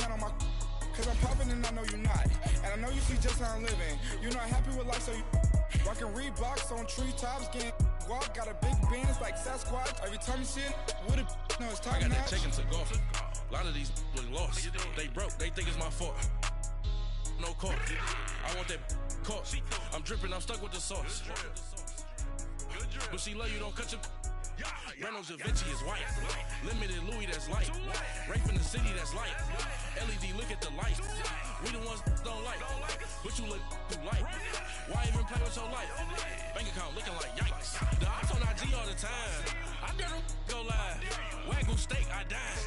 not on my cause I'm popping and I know you're not. And I know you see just how I'm living. You're not happy with life, so you rockin' Reeboks on treetops, getting guap, got a big band, it's like Sasquatch. Every time you see it, with it, no, it's top I got notch. that chicken to golf. A lot of these look lost. They broke, they think it's my fault. No call. I want that caught. I'm dripping, I'm stuck with the sauce. But she love you, don't cut your. Reynolds Da Vinci is white. Limited Louis, that's light. Rape in the city, that's light. LED, look at the light. We the ones don't like. But you look too light. Why even play with your life? Bank account looking like yikes. The ops on IG all the time. I dare them go live. Wagyu steak, I dine.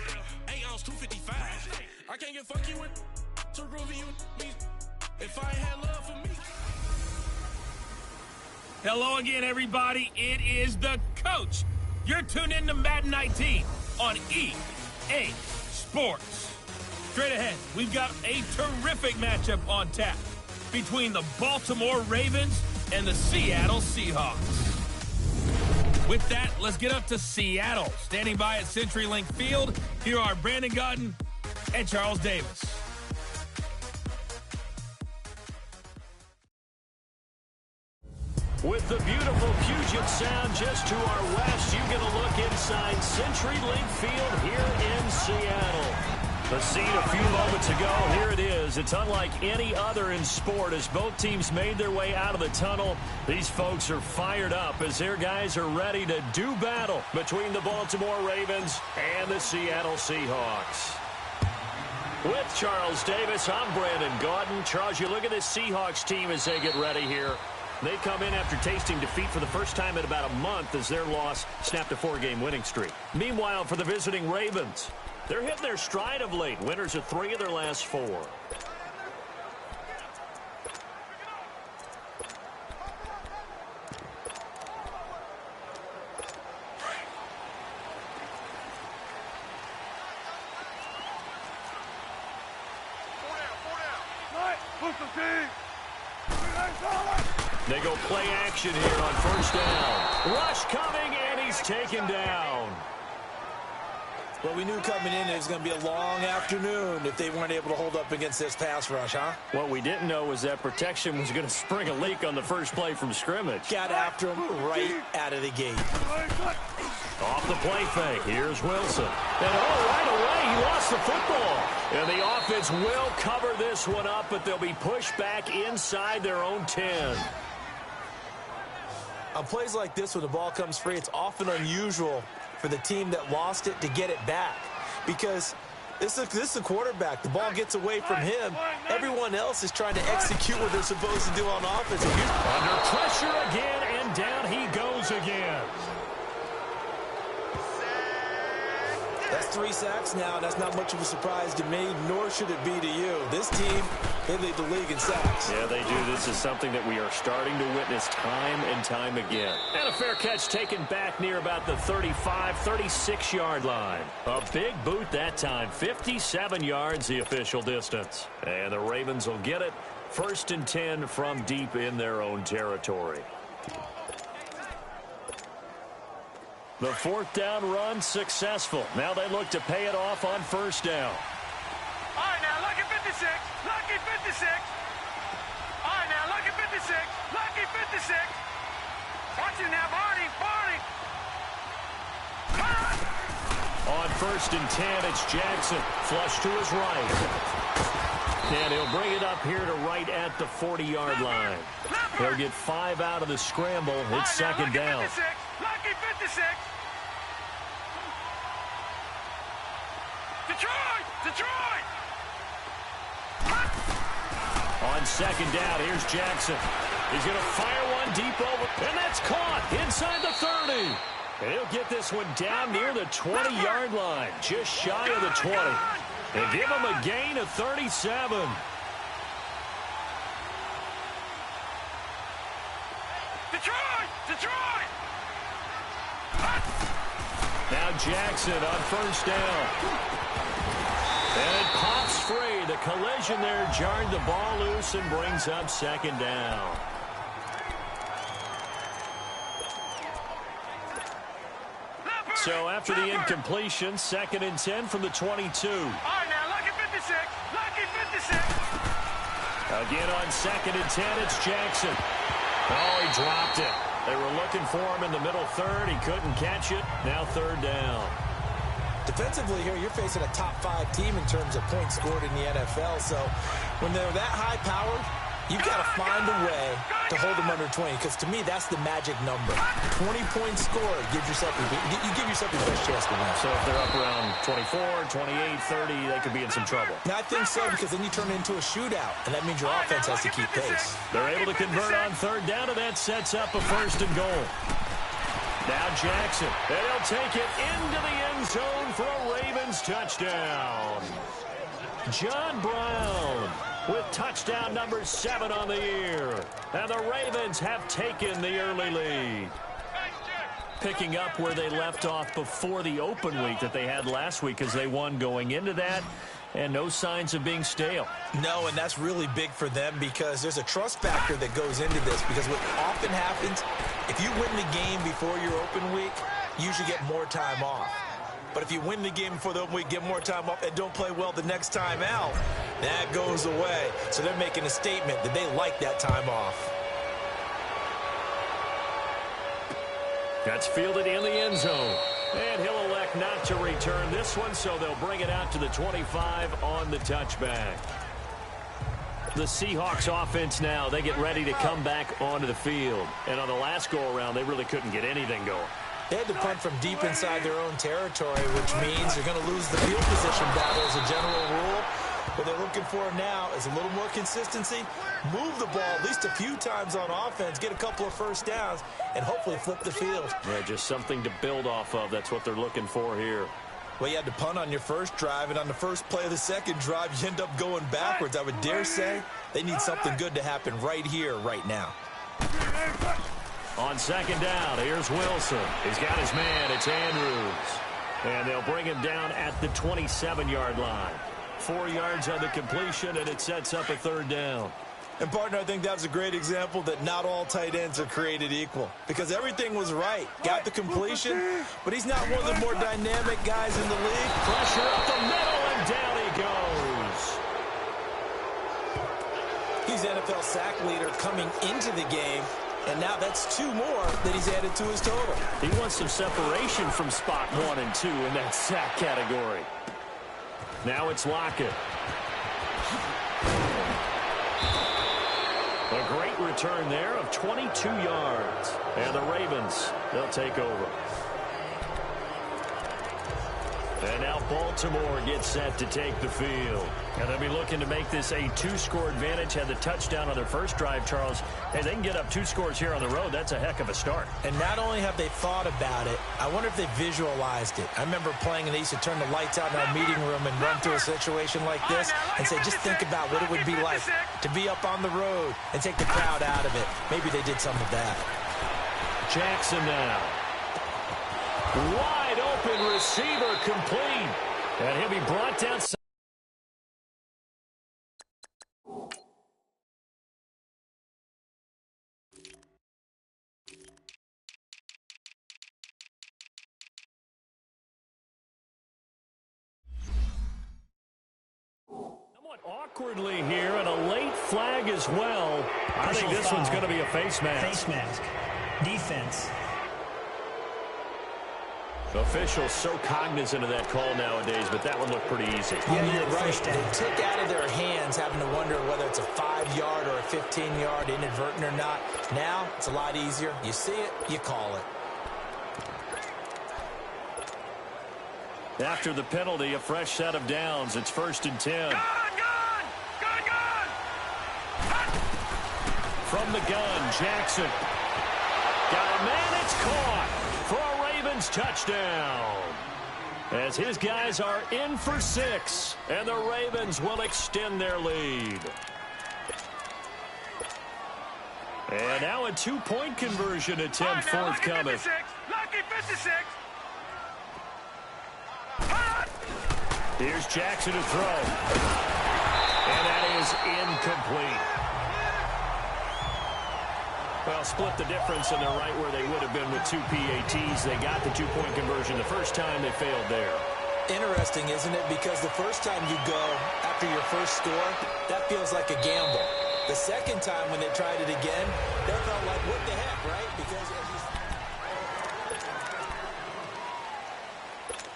8 ounce, 255. I can't get fuck you with too groovy you me. If I ain't had love for me. Hello again, everybody. It is the coach. You're tuned in to Madden 19 on EA Sports. Straight ahead, we've got a terrific matchup on tap between the Baltimore Ravens and the Seattle Seahawks. With that, let's get up to Seattle. Standing by at CenturyLink Field, here are Brandon Gaudin and Charles Davis. With the beautiful Puget Sound just to our west, you get a look inside CenturyLink Field here in Seattle. The scene a few moments ago, here it is. It's unlike any other in sport as both teams made their way out of the tunnel. These folks are fired up as their guys are ready to do battle between the Baltimore Ravens and the Seattle Seahawks. With Charles Davis, I'm Brandon Gaudin. Charles, you look at this Seahawks team as they get ready here. They come in after tasting defeat for the first time in about a month as their loss snapped a 4-game winning streak. Meanwhile, for the visiting Ravens, they're hitting their stride of late. Winners of 3 of their last 4. They go play action here on first down. Rush coming, and he's taken down. Well, we knew coming in it was going to be a long afternoon if they weren't able to hold up against this pass rush, huh? What we didn't know was that protection was going to spring a leak on the first play from scrimmage. Got after him right out of the gate. Off the play fake, here's Wilson. And right away, he lost the football. And the offense will cover this one up, but they'll be pushed back inside their own 10. On plays like this, when the ball comes free, it's often unusual for the team that lost it to get it back. Because this is the quarterback. The ball gets away from him. Everyone else is trying to execute what they're supposed to do on offense. Under pressure again, and down he goes again. That's 3 sacks now. That's not much of a surprise to me, nor should it be to you. This team, they lead the league in sacks. Yeah, they do. This is something that we are starting to witness time and time again. And a fair catch taken back near about the 35, 36-yard line. A big boot that time. 57 yards, the official distance. And the Ravens will get it. 1st and 10 from deep in their own territory. The 4th down run successful. Now they look to pay it off on first down. All right, now look at 56. Lucky 56. All right, now look at 56. Lucky 56. Watch it now, Barney. On 1st and 10, it's Jackson. Flush to his right. And he'll bring it up here to right at the 40-yard line. He'll get 5 out of the scramble. It's 2nd down. Lucky 56. Detroit! On 2nd down, here's Jackson. He's going to fire one deep over, and that's caught inside the 30. And he'll get this one down near the 20-yard line, just shy of the 20. And give him a gain of 37. Detroit! Now Jackson on first down. And it pops free. The collision there jarred the ball loose and brings up 2nd down. So after the incompletion, 2nd and 10 from the 22. All right, now look at 56. Again on 2nd and 10, it's Jackson. Oh, he dropped it. They were looking for him in the middle third. He couldn't catch it. Now 3rd down. Defensively here, you're facing a top 5 team in terms of points scored in the NFL. So when they're that high-powered, you've got to find a way to hold them under 20, because to me, that's the magic number. 20 points scored, you give yourself your best chance to win. So if they're up around 24, 28, 30, they could be in some trouble. Now, I think so, because then you turn it into a shootout, and that means your offense has to keep pace. They're able to convert on 3rd down, and that sets up a 1st and goal. Now Jackson, and he'll take it into the end zone for a Ravens touchdown. John Brown with touchdown number 7 on the year. And the Ravens have taken the early lead. Picking up where they left off before the open week that they had last week, as they won going into that. And no signs of being stale. No, and that's really big for them, because there's a trust factor that goes into this. Because what often happens, if you win the game before your open week, you usually get more time off. But if you win the game before the open week, get more time off, and don't play well the next time out, that goes away. So they're making a statement that they like that time off. That's fielded in the end zone. And he'll elect not to return this one, so they'll bring it out to the 25 on the touchback. The Seahawks offense now, they get ready to come back onto the field. And on the last go-around, they really couldn't get anything going. They had to punt from deep inside their own territory, which means they're going to lose the field position battle as a general rule. What they're looking for now is a little more consistency, move the ball at least a few times on offense, get a couple of 1st downs, and hopefully flip the field. Yeah, just something to build off of. That's what they're looking for here. Well, you had to punt on your first drive, and on the first play of the second drive, you end up going backwards. I would dare say they need something good to happen right here, right now. On 2nd down, here's Wilson. He's got his man. It's Andrews. And they'll bring him down at the 27-yard line. 4 yards on the completion, and it sets up a 3rd down. And, partner, I think that's a great example that not all tight ends are created equal, because everything was right. Got the completion, but he's not one of the more dynamic guys in the league. Pressure up the middle, and down he goes. He's NFL sack leader coming into the game, and now that's 2 more that he's added to his total. He wants some separation from spot 1 and 2 in that sack category. Now it's Lockett. A great return there of 22 yards. And the Ravens, they'll take over. And now Baltimore gets set to take the field. And they'll be looking to make this a 2-score advantage. Had the touchdown on their first drive, Charles. Hey, they can get up 2 scores here on the road. That's a heck of a start. And not only have they thought about it, I wonder if they visualized it. I remember playing, and they used to turn the lights out in our meeting room and run through a situation like this and say, just think about what it would be like to be up on the road and take the crowd out of it. Maybe they did some of that. Jackson now. Wide open receiver, complete. And he'll be brought down. Somewhat awkwardly here, and a late flag as well. I think this one's going to be a face mask. Face mask. Defense. Officials so cognizant of that call nowadays, but that one looked pretty easy. Yeah, you're right. They took out of their hands having to wonder whether it's a 5-yard or a 15-yard, inadvertent or not. Now, it's a lot easier. You see it, you call it. After the penalty, a fresh set of downs. It's 1st and 10. Gone! From the gun, Jackson. Got a man, it's caught for a Ravens touchdown. As his guys are in for 6, and the Ravens will extend their lead. And now a 2-point conversion attempt forthcoming. Lucky 56. Here's Jackson to throw. And that is incomplete. Well, split the difference, and they're right where they would have been with 2 PATs. They got the 2-point conversion the first time. They failed there. Interesting, isn't it? Because the first time you go after your first score, that feels like a gamble. The second time when they tried it again, that felt like, what the heck, right? Because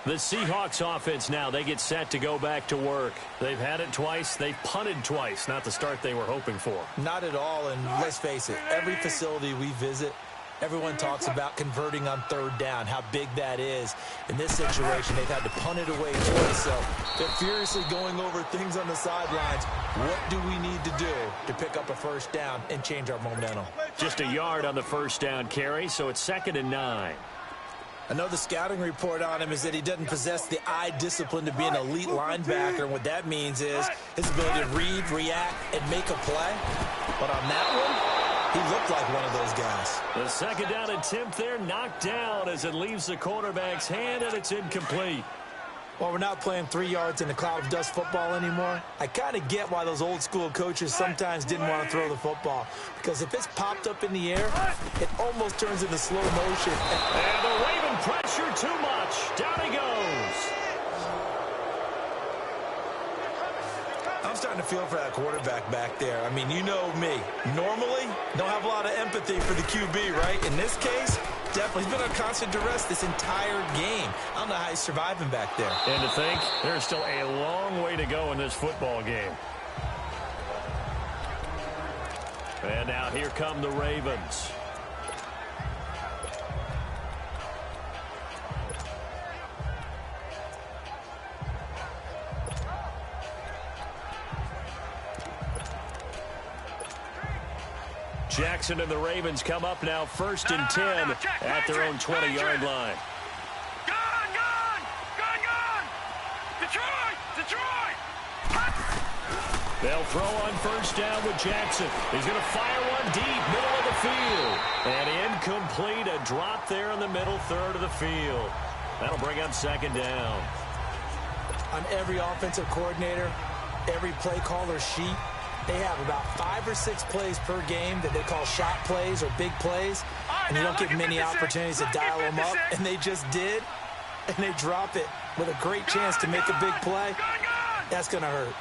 the Seahawks offense now, they get set to go back to work. They've had it twice. They've punted twice. Not the start they were hoping for. Not at all, and let's face it, every facility we visit, everyone talks about converting on third down, how big that is. In this situation, they've had to punt it away twice, so they're furiously going over things on the sidelines. What do we need to do to pick up a first down and change our momentum? Just a yard on the first down carry, so it's 2nd and 9. I know the scouting report on him is that he doesn't possess the eye discipline to be an elite linebacker, and what that means is his ability to read, react, and make a play. But on that one, he looked like one of those guys. The 2nd down attempt there knocked down as it leaves the quarterback's hand, and it's incomplete. Well, we're not playing 3 yards in a cloud of dust football anymore. I kind of get why those old school coaches sometimes didn't want to throw the football. Because if it's popped up in the air, it almost turns into slow motion. And the Raven pressure too much. Down he goes. I'm starting to feel for that quarterback back there. I mean, you know me. Normally, don't have a lot of empathy for the QB, right? In this case, definitely. He's been under constant duress this entire game. I don't know how he's surviving back there. And to think, there's still a long way to go in this football game. And now here come the Ravens. Jackson and the Ravens come up now 1st and 10 at their own 20-yard line. Gone! Detroit! They'll throw on 1st down with Jackson. He's going to fire one deep, middle of the field. And incomplete, a drop there in the middle third of the field. That'll bring up 2nd down. On every offensive coordinator, every play caller sheet, they have about 5 or 6 plays per game that they call shot plays or big plays, and you don't get many opportunities to dial them up, and they just did, and they drop it with a great chance to make a big play. That's going to hurt.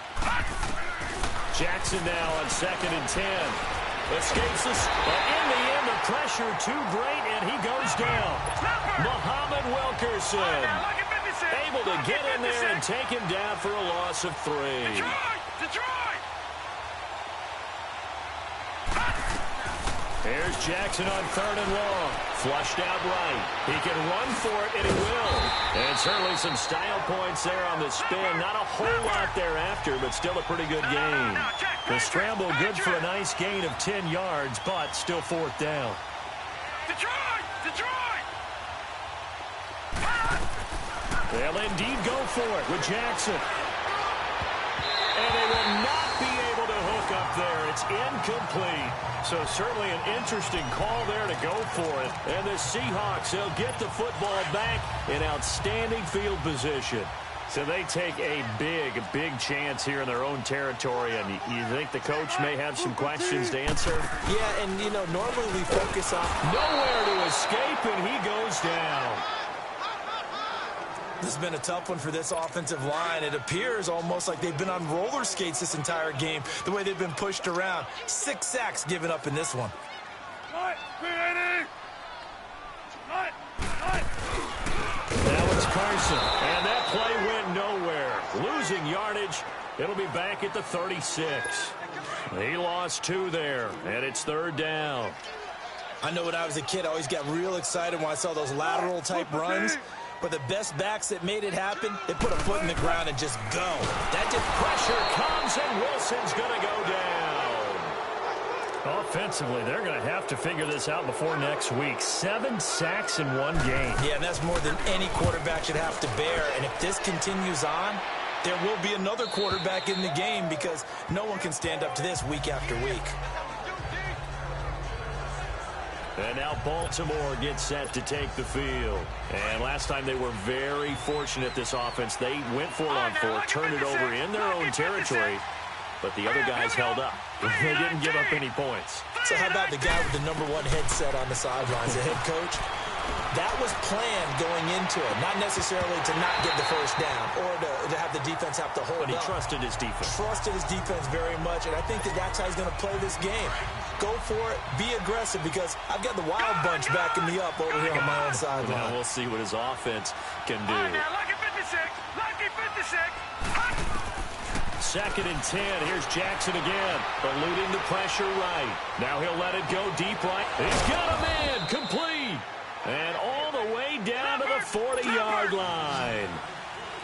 Jackson now on 2nd and 10. Escapes us, but in the end, the pressure too great, and he goes down. Muhammad Wilkerson able to get in there and take him down for a loss of 3. Detroit! Here's Jackson on 3rd and long. Flushed out right. He can run for it, and he will. And certainly some style points there on the spin. Not a whole lot thereafter, but still a pretty good game. The scramble good for a nice gain of 10 yards, but still 4th down. Detroit! They'll indeed go for it with Jackson. And they will not be able to hook up there. It's incomplete. So certainly an interesting call there to go for it. And the Seahawks, they'll get the football back in outstanding field position. So they take a big chance here in their own territory. And you think the coach may have some questions to answer? Yeah, and, you know, normally we focus on nowhere to escape, and he goes down. This has been a tough one for this offensive line. It appears almost like they've been on roller skates this entire game, the way they've been pushed around. 6 sacks given up in this one. Now it's Carson, and that play went nowhere. Losing yardage. It'll be back at the 36. He lost 2 there, and it's 3rd down. I know when I was a kid, I always got real excited when I saw those lateral-type runs. But the best backs that made it happen, they put a foot in the ground and just go. That just pressure comes, and Wilson's going to go down. Offensively, they're going to have to figure this out before next week. 7 sacks in 1 game. Yeah, and that's more than any quarterback should have to bear. And if this continues on, there will be another quarterback in the game because no one can stand up to this week after week. And now Baltimore gets set to take the field. And last time they were very fortunate, this offense. They went for it on 4, turned it over in their own territory, but the other guys held up. They didn't give up any points. So how about the guy with the #1 headset on the sidelines, the head coach? That was planned going into it, not necessarily to not get the first down or to have the defense have to hold up. But he trusted his defense. Trusted his defense very much, and I think that's how he's going to play this game. Go for it, be aggressive, because I've got the wild bunch backing me up over here on my own sideline. Now we'll see what his offense can do. All right, now, lucky 56. Lucky 56. Second and 10. Here's Jackson again, eluding the pressure right. Now he'll let it go deep right. He's got a man, complete. And all the way down to the 40-yard line.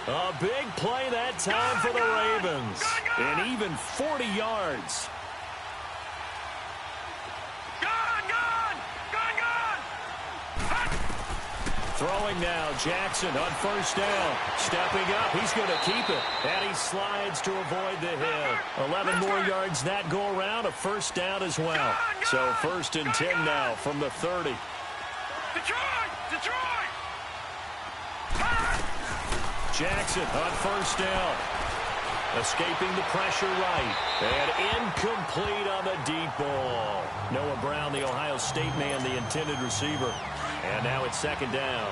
A big play that time for the Ravens. And even 40 yards. Throwing now, Jackson on first down. Stepping up, he's going to keep it. And he slides to avoid the hit. 11 more yards that go around, a first down as well. So first and 10 now from the 30. Detroit! Jackson on first down. Escaping the pressure right. And incomplete on the deep ball. Noah Brown, the Ohio State man, the intended receiver. And now it's second down.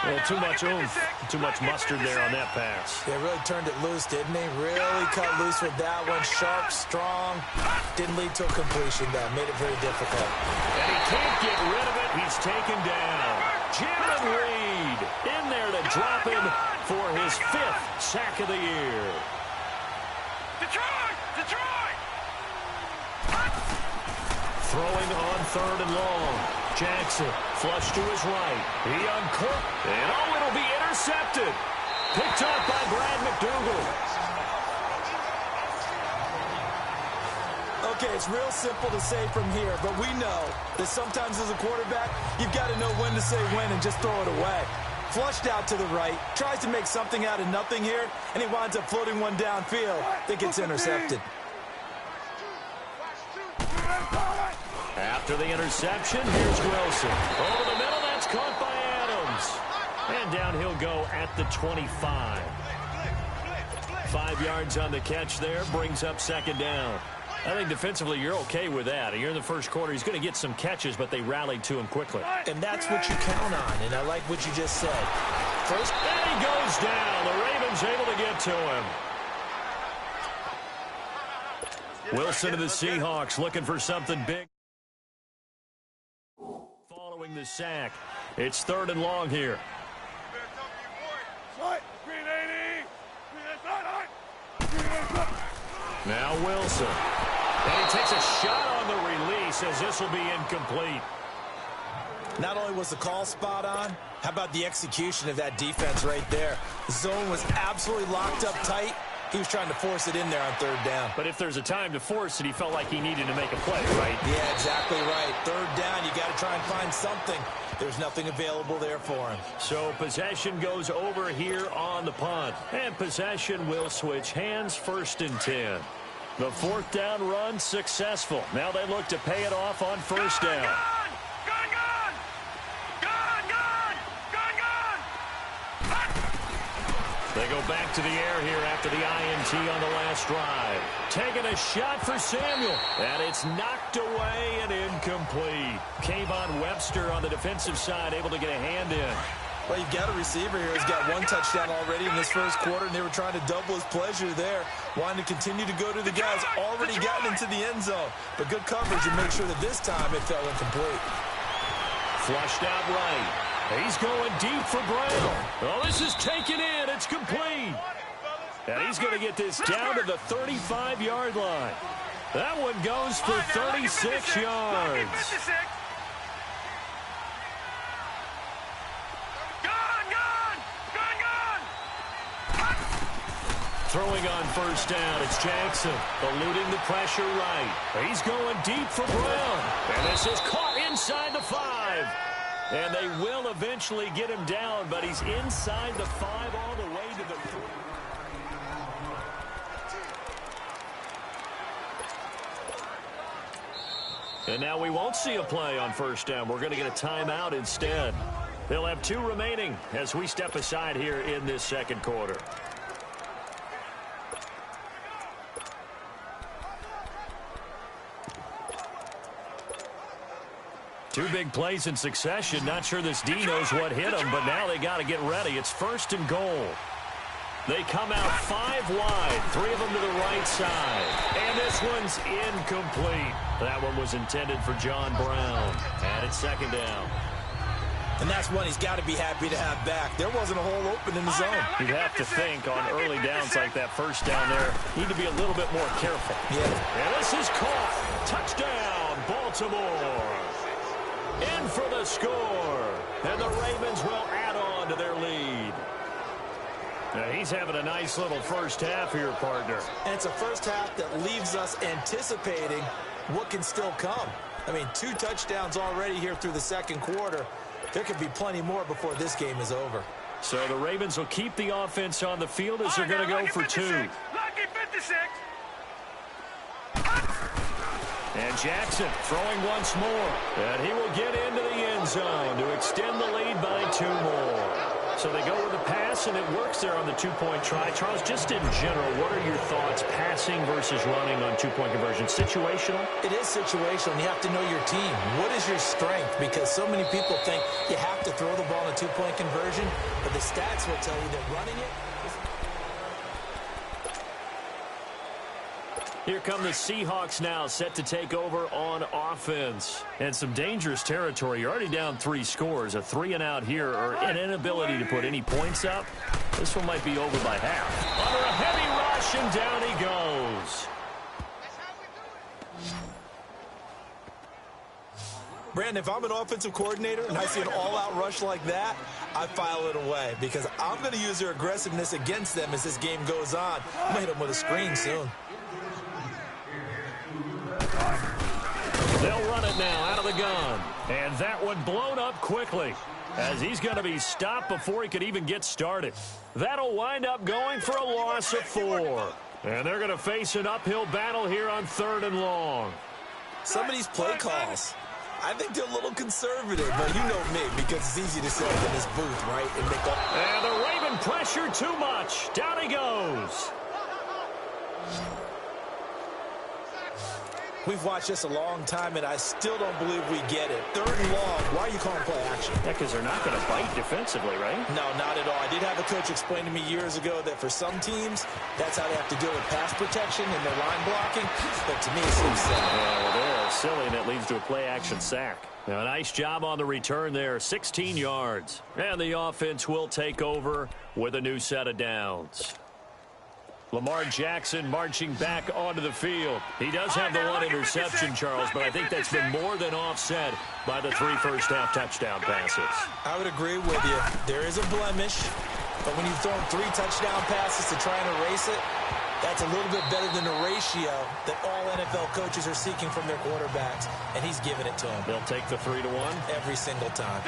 Well, too much oomph, too much mustard there on that pass. They really turned it loose, didn't they? Really cut loose with that one. Sharp, strong. Didn't lead to a completion, though. Made it very difficult. And he can't get rid of it. He's taken down. Jamin Reed in there to drop him for his 5th sack of the year. Detroit! Throwing on third and long. Jackson, flush to his right. He uncorked. And it'll be intercepted. Picked up by Brad McDougal. Okay, it's real simple to say from here, but we know that sometimes as a quarterback, you've got to know when to say when and just throw it away. Flushed out to the right, tries to make something out of nothing here, and he winds up floating one downfield. I think it's intercepted. After the interception, here's Wilson. Over the middle, that's caught by Adams. And down he'll go at the 25. 5 yards on the catch there, brings up second down. I think defensively you're okay with that. You're in the first quarter. He's going to get some catches, but they rallied to him quickly. And that's what you count on, and I like what you just said. First, and he goes down. The Ravens able to get to him. Wilson to the Seahawks looking for something big. Following the sack. It's third and long here. Now Wilson. And he takes a shot on the release as this will be incomplete. Not only was the call spot on, how about the execution of that defense right there? The zone was absolutely locked up tight. He was trying to force it in there on third down. But if there's a time to force it, he felt like he needed to make a play, right? Yeah, exactly right. Third down, you got to try and find something. There's nothing available there for him. So possession goes over here on the punt. And possession will switch hands, first and 10. The fourth down run successful. Now they look to pay it off on first down. They go back to the air here after the INT on the last drive. Taking a shot for Samuel. And it's knocked away and incomplete. Kayvon Webster on the defensive side able to get a hand in. Well, you've got a receiver here who's got one touchdown already in this first quarter, and they were trying to double his pleasure there. Wanting to continue to go to the guys already gotten into the end zone. But good coverage and make sure that this time it fell incomplete. Flushed out right. He's going deep for Brown. Oh, this is taken in. It's complete. And he's going to get this down to the 35-yard line. That one goes for 36 yards. Throwing on first down, it's Jackson, eluding the pressure right. He's going deep for Brown. And this is caught inside the 5. And they will eventually get him down, but he's inside the 5 all the way to the 3. And now we won't see a play on first down. We're going to get a timeout instead. They'll have 2 remaining as we step aside here in this second quarter. Two big plays in succession. Not sure this D knows what hit him, but now they got to get ready. It's 1st and goal. They come out 5 wide, 3 of them to the right side. And this one's incomplete. That one was intended for John Brown. And it's 2nd down. And that's one he's got to be happy to have back. There wasn't a hole open in the zone. You'd have to think on early downs like that 1st down there, need to be a little bit more careful. Yeah. And this is caught. Touchdown, Baltimore. In for the score. And the Ravens will add on to their lead. Now he's having a nice little first half here, partner. And it's a first half that leaves us anticipating what can still come. I mean, 2 touchdowns already here through the 2nd quarter. There could be plenty more before this game is over. So the Ravens will keep the offense on the field as they're going to go for 2. Lucky 56. And Jackson throwing once more. And he will get into the end zone to extend the lead by 2 more. So they go with the pass, and it works there on the 2-point try. Charles, just in general, what are your thoughts passing versus running on 2-point conversion? Situational? It is situational. You have to know your team. What is your strength? Because so many people think you have to throw the ball in a 2-point conversion, but the stats will tell you that running it is... Here come the Seahawks now, set to take over on offense. And some dangerous territory. You're already down 3 scores. A 3-and-out here, or an inability to put any points up. This one might be over by half. Under a heavy rush, and down he goes. Brandon, if I'm an offensive coordinator and I see an all-out rush like that, I file it away because I'm going to use their aggressiveness against them as this game goes on. I'm going to hit them with a screen soon. They'll run it now out of the gun. And that one blown up quickly as he's going to be stopped before he could even get started. That'll wind up going for a loss of 4. And they're going to face an uphill battle here on 3rd and long. Some of these play calls, I think they're a little conservative, but you know me, because it's easy to sit up in this booth, right? And the Raven pressure too much. Down he goes. We've watched this a long time, and I still don't believe we get it. 3rd and long. Why are you calling play action? Yeah, because they're not going to bite defensively, right? No, not at all. I did have a coach explain to me years ago that for some teams, that's how they have to deal with pass protection and their line blocking. But to me, it seems silly. Yeah, well, they're silly, and it leads to a play-action sack. Now, a nice job on the return there, 16 yards. And the offense will take over with a new set of downs. Lamar Jackson marching back onto the field. He does have the 1 interception, Charles, but I think that's been more than offset by the 3 first-half touchdown passes. I would agree with you. There is a blemish, but when you've thrown 3 touchdown passes to try and erase it, that's a little bit better than the ratio that all NFL coaches are seeking from their quarterbacks, and he's giving it to them. They'll take the 3-1 every single time.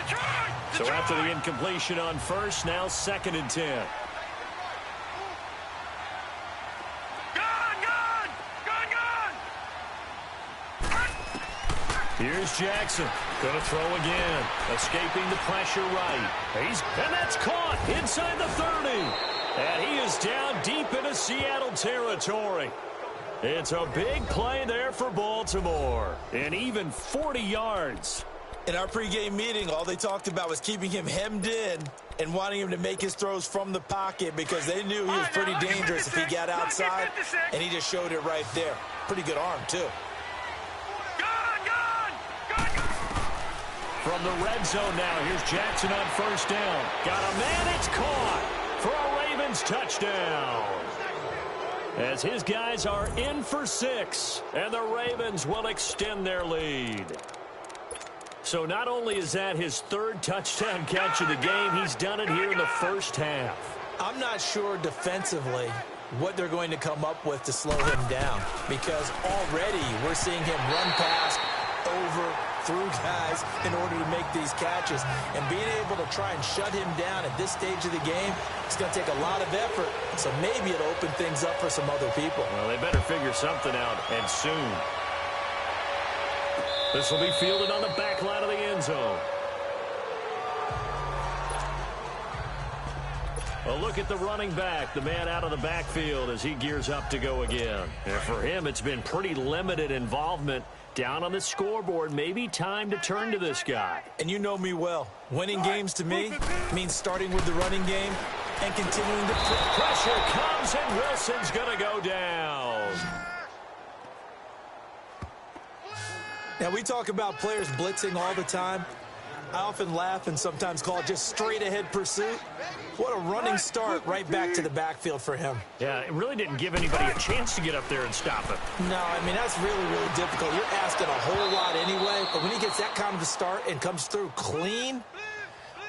So after the incompletion on 1st, now 2nd and 10. Here's Jackson. Going to throw again. Escaping the pressure right. And that's caught inside the 30. And he is down deep into Seattle territory. It's a big play there for Baltimore. And even 40 yards. In our pregame meeting, all they talked about was keeping him hemmed in and wanting him to make his throws from the pocket because they knew he was pretty dangerous if he got outside, and he just showed it right there. Pretty good arm, too. From the red zone now, here's Jackson on 1st down. Got a man, it's caught for a Ravens touchdown. As his guys are in for 6, and the Ravens will extend their lead. So not only is that his 3rd touchdown catch of the game, he's done it here in the first half. I'm not sure defensively what they're going to come up with to slow him down, because already we're seeing him run past, over, through guys in order to make these catches. And being able to try and shut him down at this stage of the game, it's going to take a lot of effort. So maybe it'll open things up for some other people. Well, they better figure something out, and soon. This will be fielded on the back line of the end zone. A look at the running back, the man out of the backfield as he gears up to go again. And for him, it's been pretty limited involvement Down on the scoreboard, maybe time to turn to this guy. And you know me well. Winning games to me means starting with the running game and continuing to pressure comes, and Wilson's going to go down. Now, we talk about players blitzing all the time. I often laugh and sometimes call it just straight-ahead pursuit. What a running start right back to the backfield for him. Yeah, it really didn't give anybody a chance to get up there and stop him. No, I mean, that's really, really difficult. You're asking a whole lot anyway, but when he gets that kind of a start and comes through clean,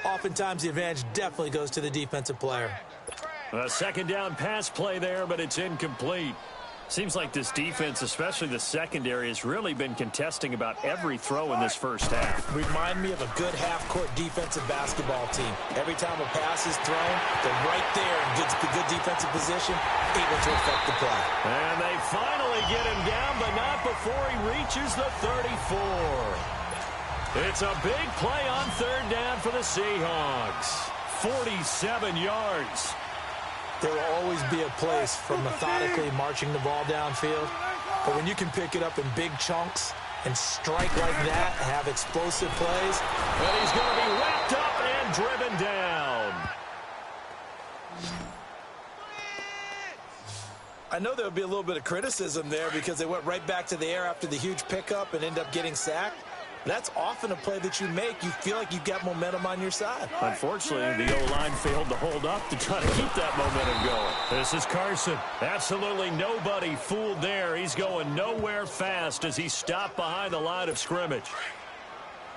oftentimes the advantage definitely goes to the defensive player. A second down pass play there, but it's incomplete. Seems like this defense, especially the secondary, has really been contesting about every throw in this first half. Remind me of a good half-court defensive basketball team. Every time a pass is thrown, they're right there in good defensive position, able to affect the play. And they finally get him down, but not before he reaches the 34. It's a big play on third down for the Seahawks. 47 yards. There will always be a place for methodically marching the ball downfield. But when you can pick it up in big chunks and strike like that, have explosive plays. But he's going to be wrapped up and driven down. I know there will be a little bit of criticism there because they went right back to the air after the huge pickup and end up getting sacked. That's often a play that you make. You feel like you've got momentum on your side. Unfortunately, the O-line failed to hold up to try to keep that momentum going. This is Carson. Absolutely nobody fooled there. He's going nowhere fast as he stopped behind the line of scrimmage.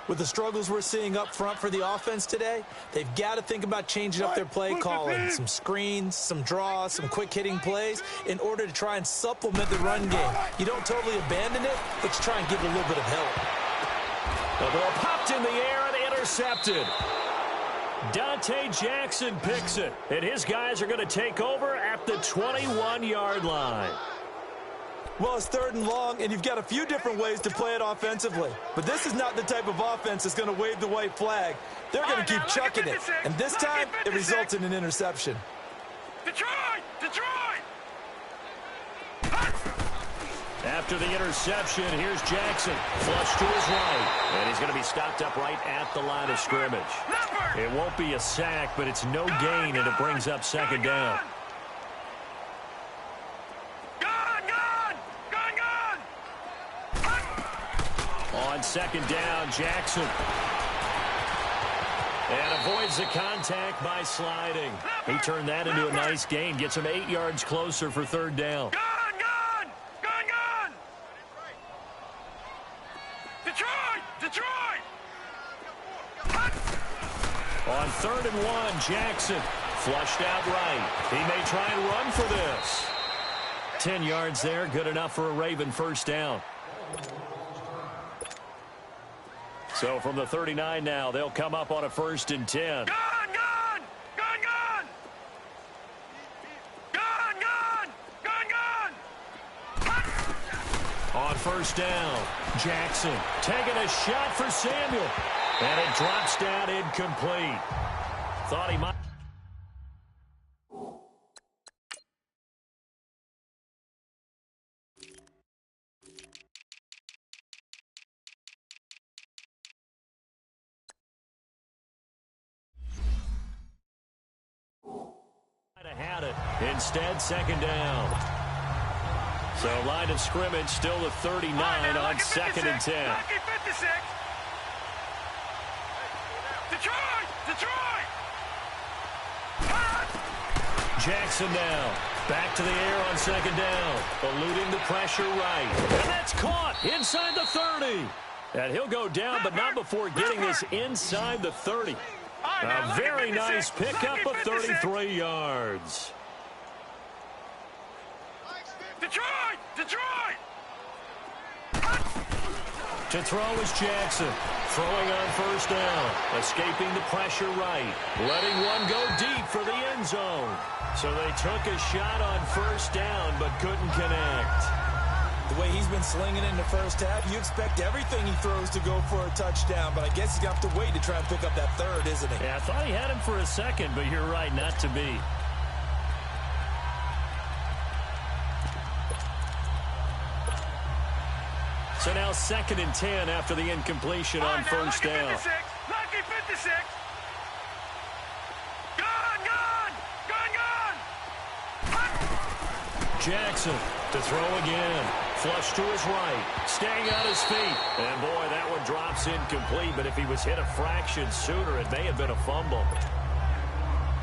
With the struggles we're seeing up front for the offense today, they've got to think about changing up their play calling. Some screens, some draws, some quick-hitting plays in order to try and supplement the run game. You don't totally abandon it, but you try and give it a little bit of help. The ball popped in the air and intercepted. Dante Jackson picks it, and his guys are going to take over at the 21-yard line. Well, it's third and long, and you've got a few different ways to play it offensively. But this is not the type of offense that's going to wave the white flag. They're going to keep chucking it, and this time it results in an interception. Detroit! After the interception, here's Jackson. Flush to his right. And he's going to be stopped up right at the line of scrimmage. It won't be a sack, but it's no gain, and it brings up second down. On second down, Jackson. And avoids the contact by sliding. He turned that into a nice gain. Gets him 8 yards closer for third down. Detroit! On third and one, Jackson flushed out right. He may try and run for this. 10 yards there, good enough for a Raven first down. So from the 39 now, they'll come up on a 1st and 10. Gun! On first down, Jackson taking a shot for Samuel. And it drops down incomplete. Thought he might. Had it. Instead, second down. So line of scrimmage still the 39 on 2nd and 10. Detroit! Jackson now. Back to the air on second down. Eluding the pressure right. And that's caught inside the 30. And he'll go down, but not before getting this inside the 30. A very nice pickup of 33 yards. Detroit! To throw is Jackson. Throwing on first down. Escaping the pressure right. Letting one go deep for the end zone. So they took a shot on first down, but couldn't connect. The way he's been slinging in the first half, you expect everything he throws to go for a touchdown, but I guess he's going to have to wait to try and pick up that third, isn't he? Yeah, I thought he had him for a second, but you're right, not to be. So now 2nd and 10 after the incompletion on first down. Lucky 56. Jackson to throw again. Flush to his right. Staying on his feet. And, boy, that one drops incomplete. But if he was hit a fraction sooner, it may have been a fumble.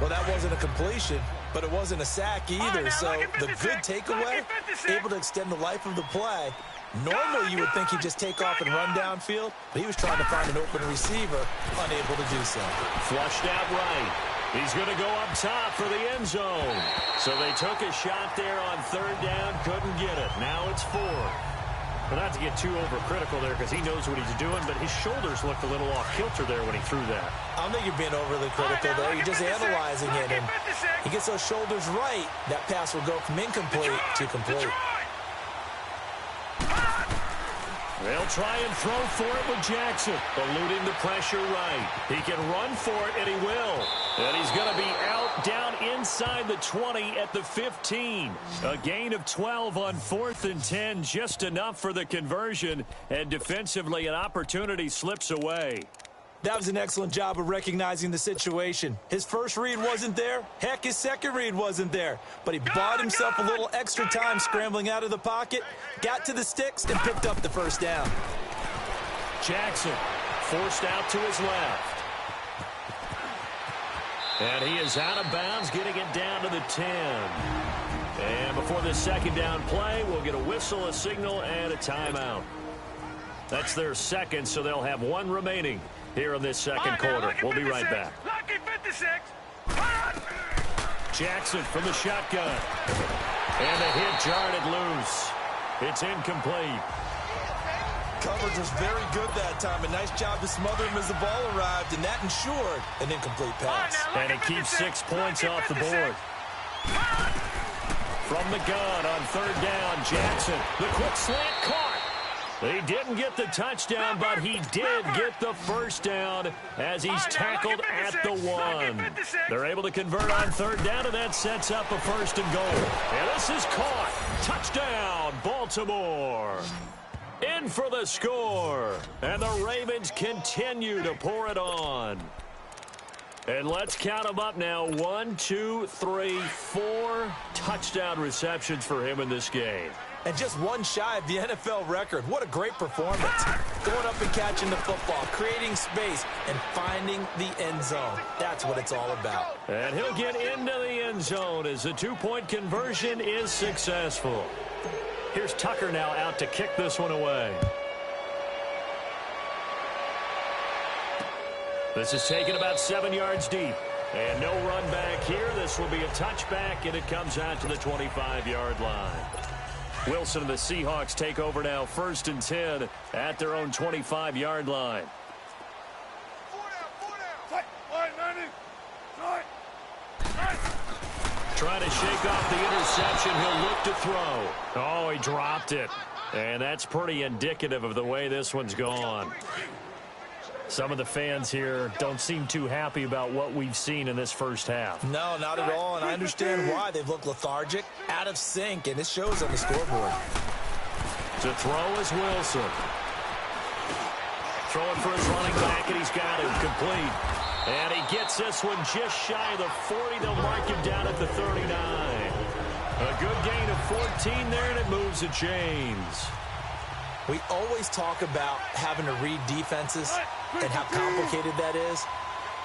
Well, that wasn't a completion, but it wasn't a sack either. So the good takeaway, able to extend the life of the play. Normally, you would think he'd just take off and run downfield, but he was trying to find an open receiver, unable to do so. Flushed out right. He's going to go up top for the end zone. So they took a shot there on 3rd down, couldn't get it. Now it's 4th. But not to get too overcritical there because he knows what he's doing, but his shoulders looked a little off-kilter there when he threw that. I don't think you're being overly critical there. You're just analyzing it, and he gets those shoulders right. That pass will go from incomplete to complete. They'll try and throw for it with Jackson, eluding the pressure right. He can run for it, and he will. And he's going to be out down inside the 20 at the 15. A gain of 12 on 4th and 10, just enough for the conversion. And defensively, an opportunity slips away. That was an excellent job of recognizing the situation. His first read wasn't there. Heck, his second read wasn't there. But he bought himself a little extra time scrambling out of the pocket, got to the sticks, and picked up the first down. Jackson forced out to his left. And he is out of bounds, getting it down to the 10. And before this 2nd down play, we'll get a whistle, a signal, and a timeout. That's their 2nd, so they'll have 1 remaining here in this 2nd quarter. We'll be right back. Lucky 56. Jackson from the shotgun. And the hit jarred it loose. It's incomplete. Coverage was very good that time. A nice job to smother him as the ball arrived, and that ensured an incomplete pass. And it keeps 6 points off the board. From the gun on 3rd down, Jackson. The quick slant caught. He didn't get the touchdown, but he did get the first down as he's tackled at the 1. They're able to convert on 3rd down, and that sets up a 1st and goal. And this is caught. Touchdown, Baltimore. In for the score. And the Ravens continue to pour it on. And let's count them up now. 1, 2, 3, 4 touchdown receptions for him in this game. And just 1 shy of the NFL record. What a great performance. Going up and catching the football, creating space, and finding the end zone. That's what it's all about. And he'll get into the end zone as the 2-point conversion is successful. Here's Tucker now out to kick this one away. This is taken about 7 yards deep. And no run back here. This will be a touchback, and it comes out to the 25-yard line. Wilson and the Seahawks take over now, 1st and 10 at their own 25-yard line. Trying to shake off the interception. He'll look to throw. Oh, he dropped it. And that's pretty indicative of the way this one's gone. Some of the fans here don't seem too happy about what we've seen in this first half. No, not at all, and I understand why. They've looked lethargic, out of sync, and it shows on the scoreboard. To throw is Wilson. Throwing for his running back, and he's got him complete. And he gets this one just shy of the 40. They'll mark him down at the 39. A good gain of 14 there, and it moves the chains. We always talk about having to read defenses and how complicated that is.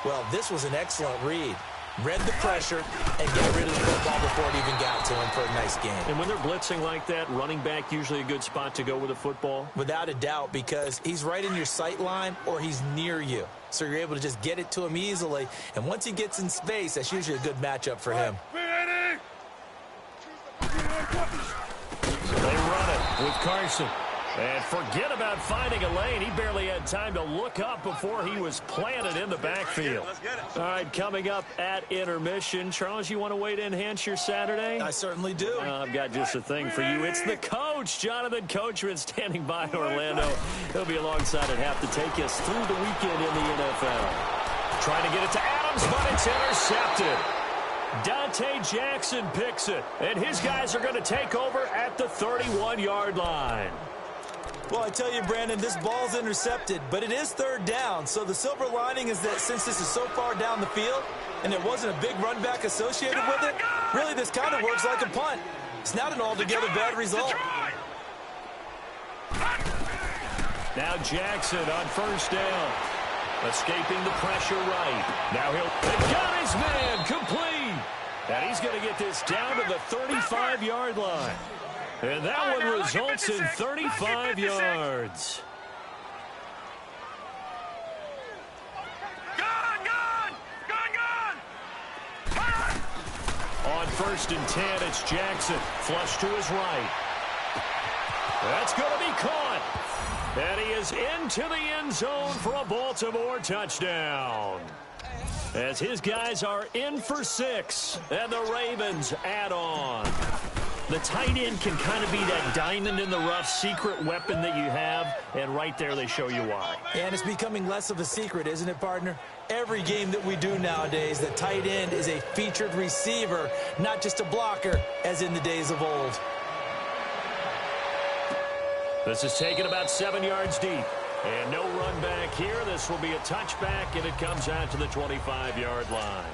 Well, this was an excellent read. Read the pressure and get rid of the football before it even got to him for a nice game. And when they're blitzing like that, running back usually a good spot to go with the football? Without a doubt, because he's right in your sight line or he's near you. So you're able to just get it to him easily. And once he gets in space, that's usually a good matchup for him. They run it with Carson. And forget about finding a lane. He barely had time to look up before he was planted in the backfield. All right, coming up at intermission. Charles, you want to wait to enhance your Saturday? I certainly do. I've got just a thing for you. It's the coach, Jonathan Coachman, standing by in Orlando. He'll be alongside at half to take us through the weekend in the NFL. Trying to get it to Adams, but it's intercepted. Dante Jackson picks it, and his guys are going to take over at the 31-yard line. Well, I tell you, Brandon, this ball's intercepted, but it is third down. So the silver lining is that since this is so far down the field and there wasn't a big run back associated with it, really this kind of works like a punt. It's not an altogether bad result. Now Jackson on first down. Escaping the pressure right. Now they got his man complete. And he's going to get this down to the 35-yard line. And that one results in 35 yards. On first and 10, it's Jackson. Flush to his right. That's going to be caught. And he is into the end zone for a Baltimore touchdown. As his guys are in for 6, and the Ravens add on. The tight end can kind of be that diamond in the rough secret weapon that you have, and right there they show you why. And it's becoming less of a secret, isn't it, partner? Every game that we do nowadays, the tight end is a featured receiver, not just a blocker, as in the days of old. This is taken about 7 yards deep. And no run back here. This will be a touchback, and it comes out to the 25-yard line.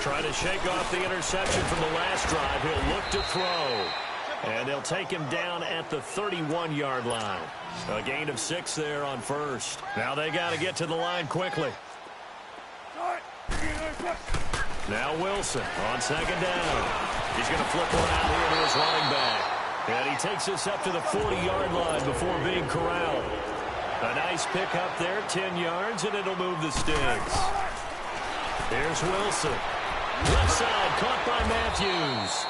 Trying to shake off the interception from the last drive. He'll look to throw. And they'll take him down at the 31-yard line. A gain of 6 there on first. Now they got to get to the line quickly. Now Wilson on second down. He's going to flip around here to his running back. And he takes us up to the 40-yard line before being corralled. A nice pick up there, 10 yards, and it'll move the sticks. Here's Wilson. Left side, caught by Matthews.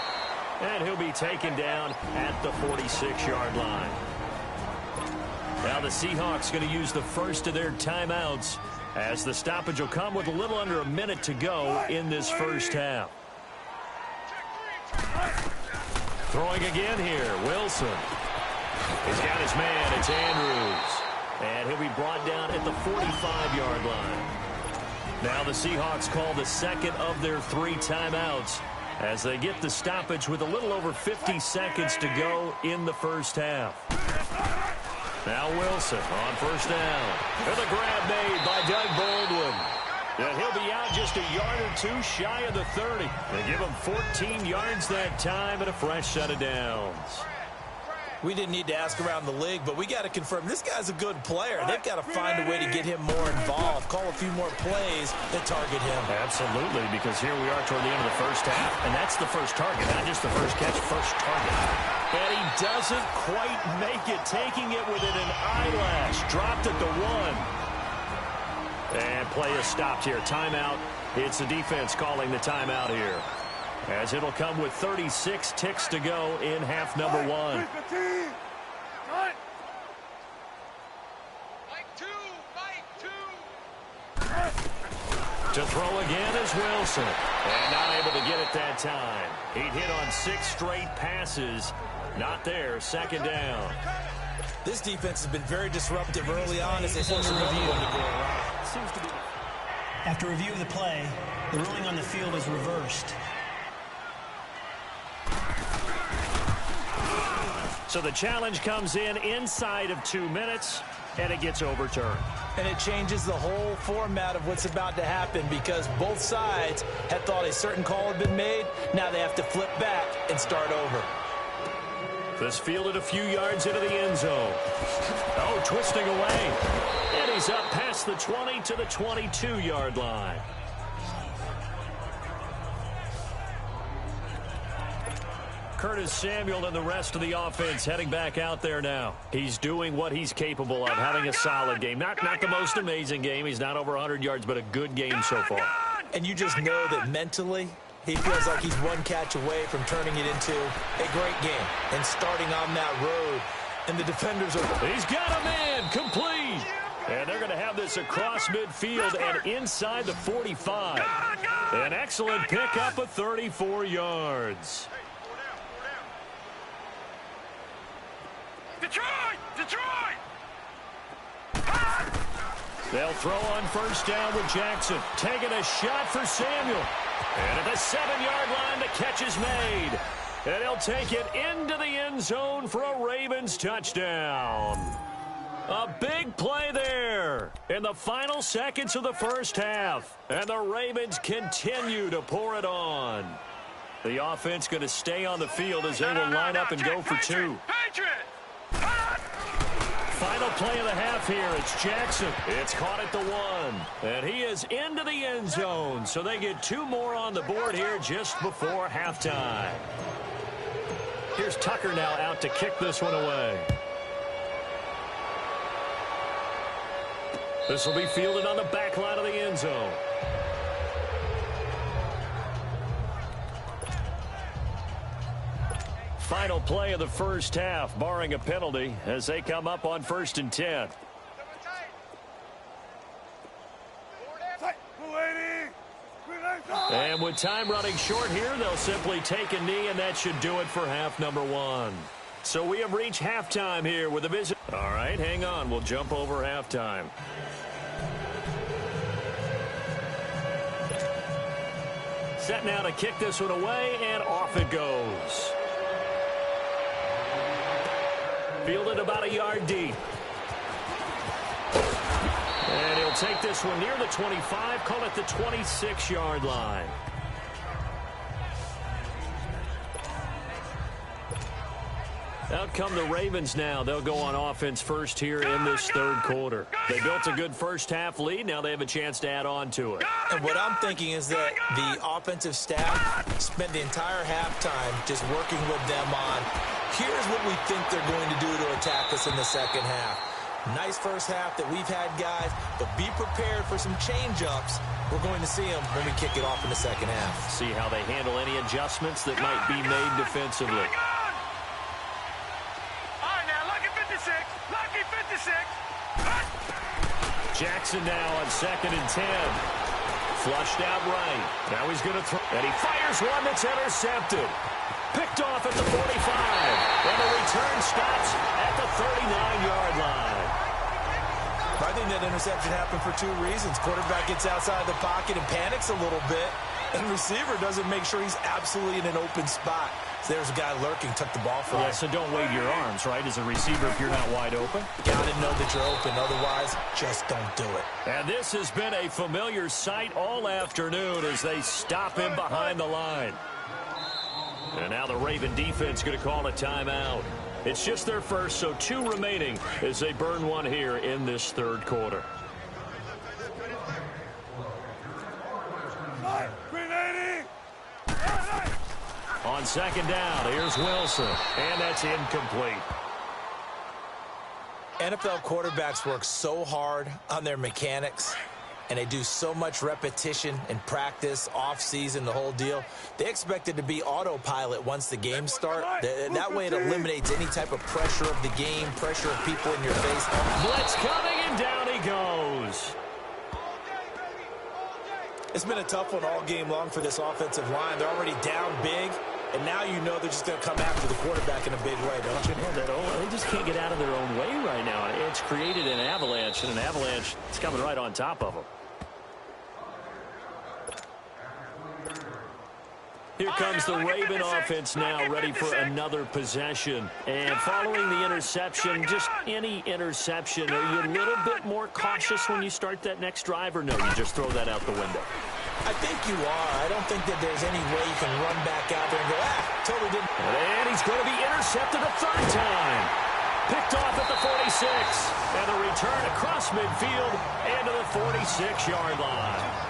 And he'll be taken down at the 46-yard line. Now the Seahawks going to use the first of their timeouts, as the stoppage will come with a little under a minute to go in this first half. Throwing again here, Wilson. He's got his man, it's Andrews. And he'll be brought down at the 45-yard line. Now the Seahawks call the second of their 3 timeouts as they get the stoppage with a little over 50 seconds to go in the first half. Now Wilson on first down. And the grab made by Doug Baldwin. And he'll be out just a yard or 2 shy of the 30. They give him 14 yards that time and a fresh set of downs. We didn't need to ask around the league, but we got to confirm this guy's a good player. They've got to find a way to get him more involved, call a few more plays that target him. Absolutely, because here we are toward the end of the first half, and that's the first target, not just the first catch, first target. And he doesn't quite make it, taking it within an eyelash. Dropped at the 1. And play is stopped here. Timeout. It's the defense calling the timeout here, as it'll come with 36 ticks to go in half number 1. To throw again is Wilson. And not able to get it that time. He'd hit on 6 straight passes. Not there. Second down. This defense has been very disruptive early on as they force a review. After review of the play, the ruling on the field is reversed. So the challenge comes in inside of 2 minutes, and it gets overturned. And it changes the whole format of what's about to happen, because both sides had thought a certain call had been made. Now they have to flip back and start over. This fielded a few yards into the end zone. Oh, twisting away. And he's up past the 20 to the 22-yard line. Curtis Samuel and the rest of the offense heading back out there now. He's doing what he's capable of, having a solid game. Not the most amazing game. He's not over 100 yards, but a good game so far. And you just know that mentally, he feels like he's one catch away from turning it into a great game and starting on that road. And the defenders are... He's got a man complete. And they're going to have this across midfield and inside the 45. An excellent pickup of 34 yards. Detroit! Detroit! They'll throw on first down with Jackson. Taking a shot for Samuel. And at the 7-yard line, the catch is made. And he'll take it into the end zone for a Ravens touchdown. A big play there in the final seconds of the first half. And the Ravens continue to pour it on. The offense going to stay on the field as they will line up and go for two. Final play of the half here. It's Jackson. It's caught at the 1. And he is into the end zone. So they get 2 more on the board here just before halftime. Here's Tucker now out to kick this one away. This will be fielded on the back line of the end zone. Final play of the first half, barring a penalty, as they come up on 1st and 10. And with time running short here, they'll simply take a knee, and that should do it for half number 1. So we have reached halftime here with a visit. All right, hang on. We'll jump over halftime. Set now to kick this one away, and off it goes. Fielded about a yard deep. And he'll take this one near the 25, call it the 26-yard line. Out come the Ravens now. They'll go on offense first here in this third quarter. They built a good first half lead. Now they have a chance to add on to it. And what I'm thinking is that the offensive staff spent the entire halftime just working with them on, here's what we think they're going to do to attack us in the second half. Nice first half that we've had, guys, but be prepared for some change-ups. We're going to see them when we kick it off in the second half. See how they handle any adjustments that might be made defensively. Jackson now on 2nd and 10. Flushed out right. Now he's going to throw. And he fires one that's intercepted. Picked off at the 45. And the return stops at the 39-yard line. I think that interception happened for 2 reasons. Quarterback gets outside the pocket and panics a little bit. And receiver doesn't make sure he's absolutely in an open spot. So there's a guy lurking, took the ball from him. Yeah, so don't wave your arms, right, as a receiver if you're not wide open. Got to know that you're open. Otherwise, just don't do it. And this has been a familiar sight all afternoon as they stop him behind the line. And now the Raven defense going to call a timeout. It's just their first, so 2 remaining as they burn one here in this third quarter. On 2nd down, here's Wilson, and that's incomplete. NFL quarterbacks work so hard on their mechanics, and they do so much repetition and practice, off-season, the whole deal. They expect it to be autopilot once the games start. That way it eliminates any type of pressure of the game, pressure of people in your face. Blitz coming, and down he goes. It's been a tough one all game long for this offensive line. They're already down big, and now you know they're just going to come after the quarterback in a big way, don't you? They just can't get out of their own way right now. It's created an avalanche, and an avalanche is coming right on top of them. Here comes the Raven offense now, ready for another possession. And following the interception, just any interception, are you a little bit more cautious when you start that next drive, or no, you just throw that out the window? I think you are. I don't think that there's any way you can run back out there and go, totally didn't. And he's going to be intercepted a 3rd time. Picked off at the 46. And a return across midfield and to the 46-yard line.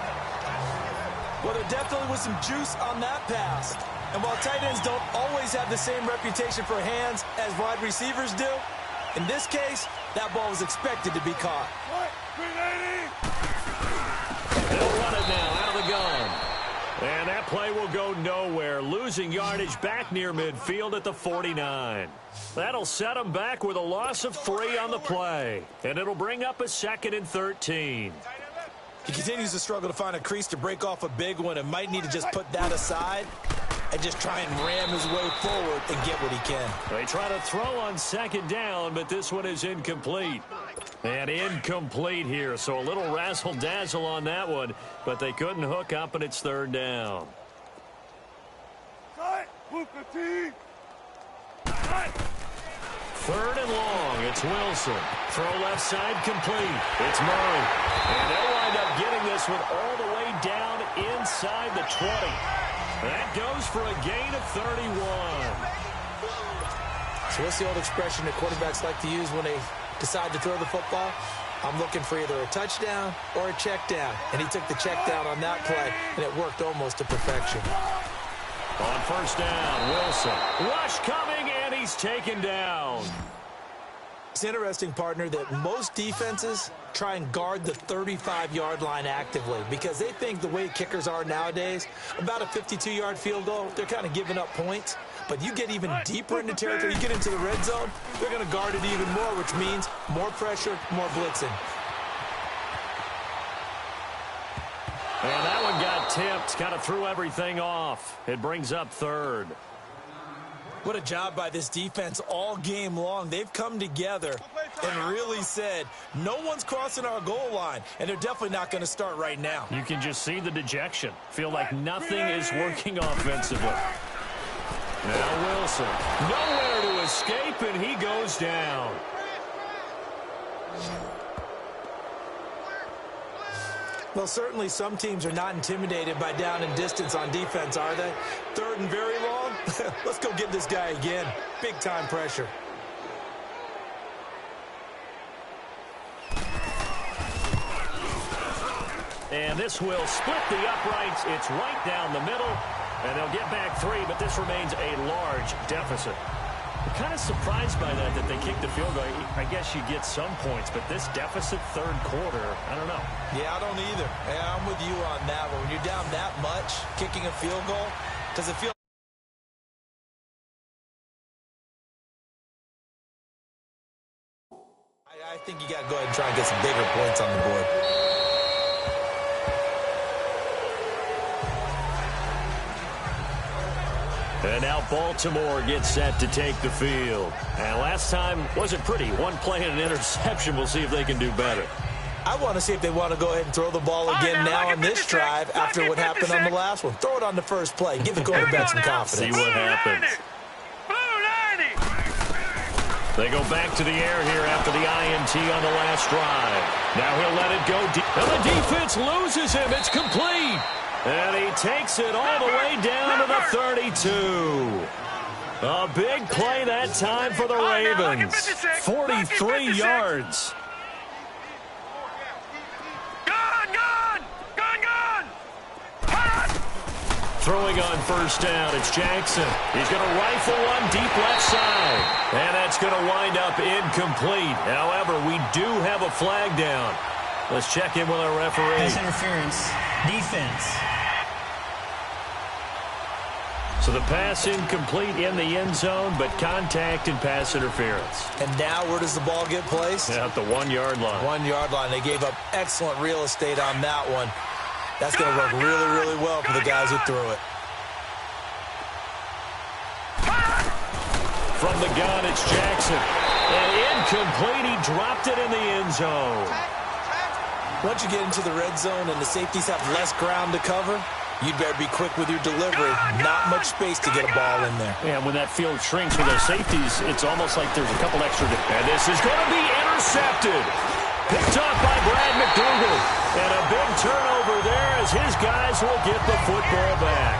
Well, there definitely was some juice on that pass. And while tight ends don't always have the same reputation for hands as wide receivers do, in this case, that ball was expected to be caught. They'll run it now out of the gun. And that play will go nowhere, losing yardage back near midfield at the 49. That'll set them back with a loss of 3 on the play. And it'll bring up a 2nd and 13. He continues to struggle to find a crease to break off a big one and might need to just put that aside and just try and ram his way forward and get what he can. They try to throw on 2nd down, but this one is incomplete. And incomplete here, so a little razzle-dazzle on that one, but they couldn't hook up, and it's third down. Third and long, it's Wilson. Throw left side complete. It's Murray. And they'll wind up getting this one all the way down inside the 20. That goes for a gain of 31. So what's the old expression that quarterbacks like to use when they decide to throw the football? I'm looking for either a touchdown or a check down. And he took the check down on that play, and it worked almost to perfection. On first down, Wilson. Rush coming, and he's taken down. It's interesting, partner, that most defenses try and guard the 35-yard line actively because they think the way kickers are nowadays, about a 52-yard field goal, they're kind of giving up points. But you get even deeper into territory, you get into the red zone, they're going to guard it even more, which means more pressure, more blitzing. And that one got tipped, kind of threw everything off. It brings up third. What a job by this defense all game long. They've come together and really said, no one's crossing our goal line, and they're definitely not going to start right now. You can just see the dejection. Feel like nothing is working offensively. Now Wilson, nowhere to escape, and he goes down. Well, certainly some teams are not intimidated by down and distance on defense, are they? Third and very long? Let's go get this guy again. Big-time pressure. And this will split the uprights. It's right down the middle. And they'll get back 3, but this remains a large deficit. I'm kind of surprised by that they kicked the field goal. I guess you get some points, but this deficit third quarter, I don't know. Yeah, I don't either. Yeah, I'm with you on that one. When you're down that much, kicking a field goal, does it feel I think you got to go ahead and try and get some bigger points on the board. And now Baltimore gets set to take the field. And last time wasn't pretty. One play and an interception. We'll see if they can do better. I want to see if they want to go ahead and throw the ball again now on this drive after what happened on the last one. Throw it on the first play. Give the quarterback some confidence. See what happens. They go back to the air here after the INT on the last drive. Now he'll let it go deep. And the defense loses him. It's complete. And he takes it all the way down to the 32. A big play that time for the Ravens. 43 yards. Throwing on first down, it's Jackson. He's going to rifle one deep left side. And that's going to wind up incomplete. However, we do have a flag down. Let's check in with our referee. Pass interference. Defense. So the pass incomplete in the end zone, but contact and pass interference. And now where does the ball get placed? Yeah, at the 1 yard line. 1 yard line. They gave up excellent real estate on that one. That's going to work really, really well for the guys who threw it. From the gun, it's Jackson. And incomplete. He dropped it in the end zone. Once you get into the red zone and the safeties have less ground to cover, you'd better be quick with your delivery. Not much space to get a ball in there. Yeah, when that field shrinks with those safeties, it's almost like there's a couple extra. And this is going to be intercepted. Picked up by Brad McDougal. And a big turnover there as his guys will get the football back.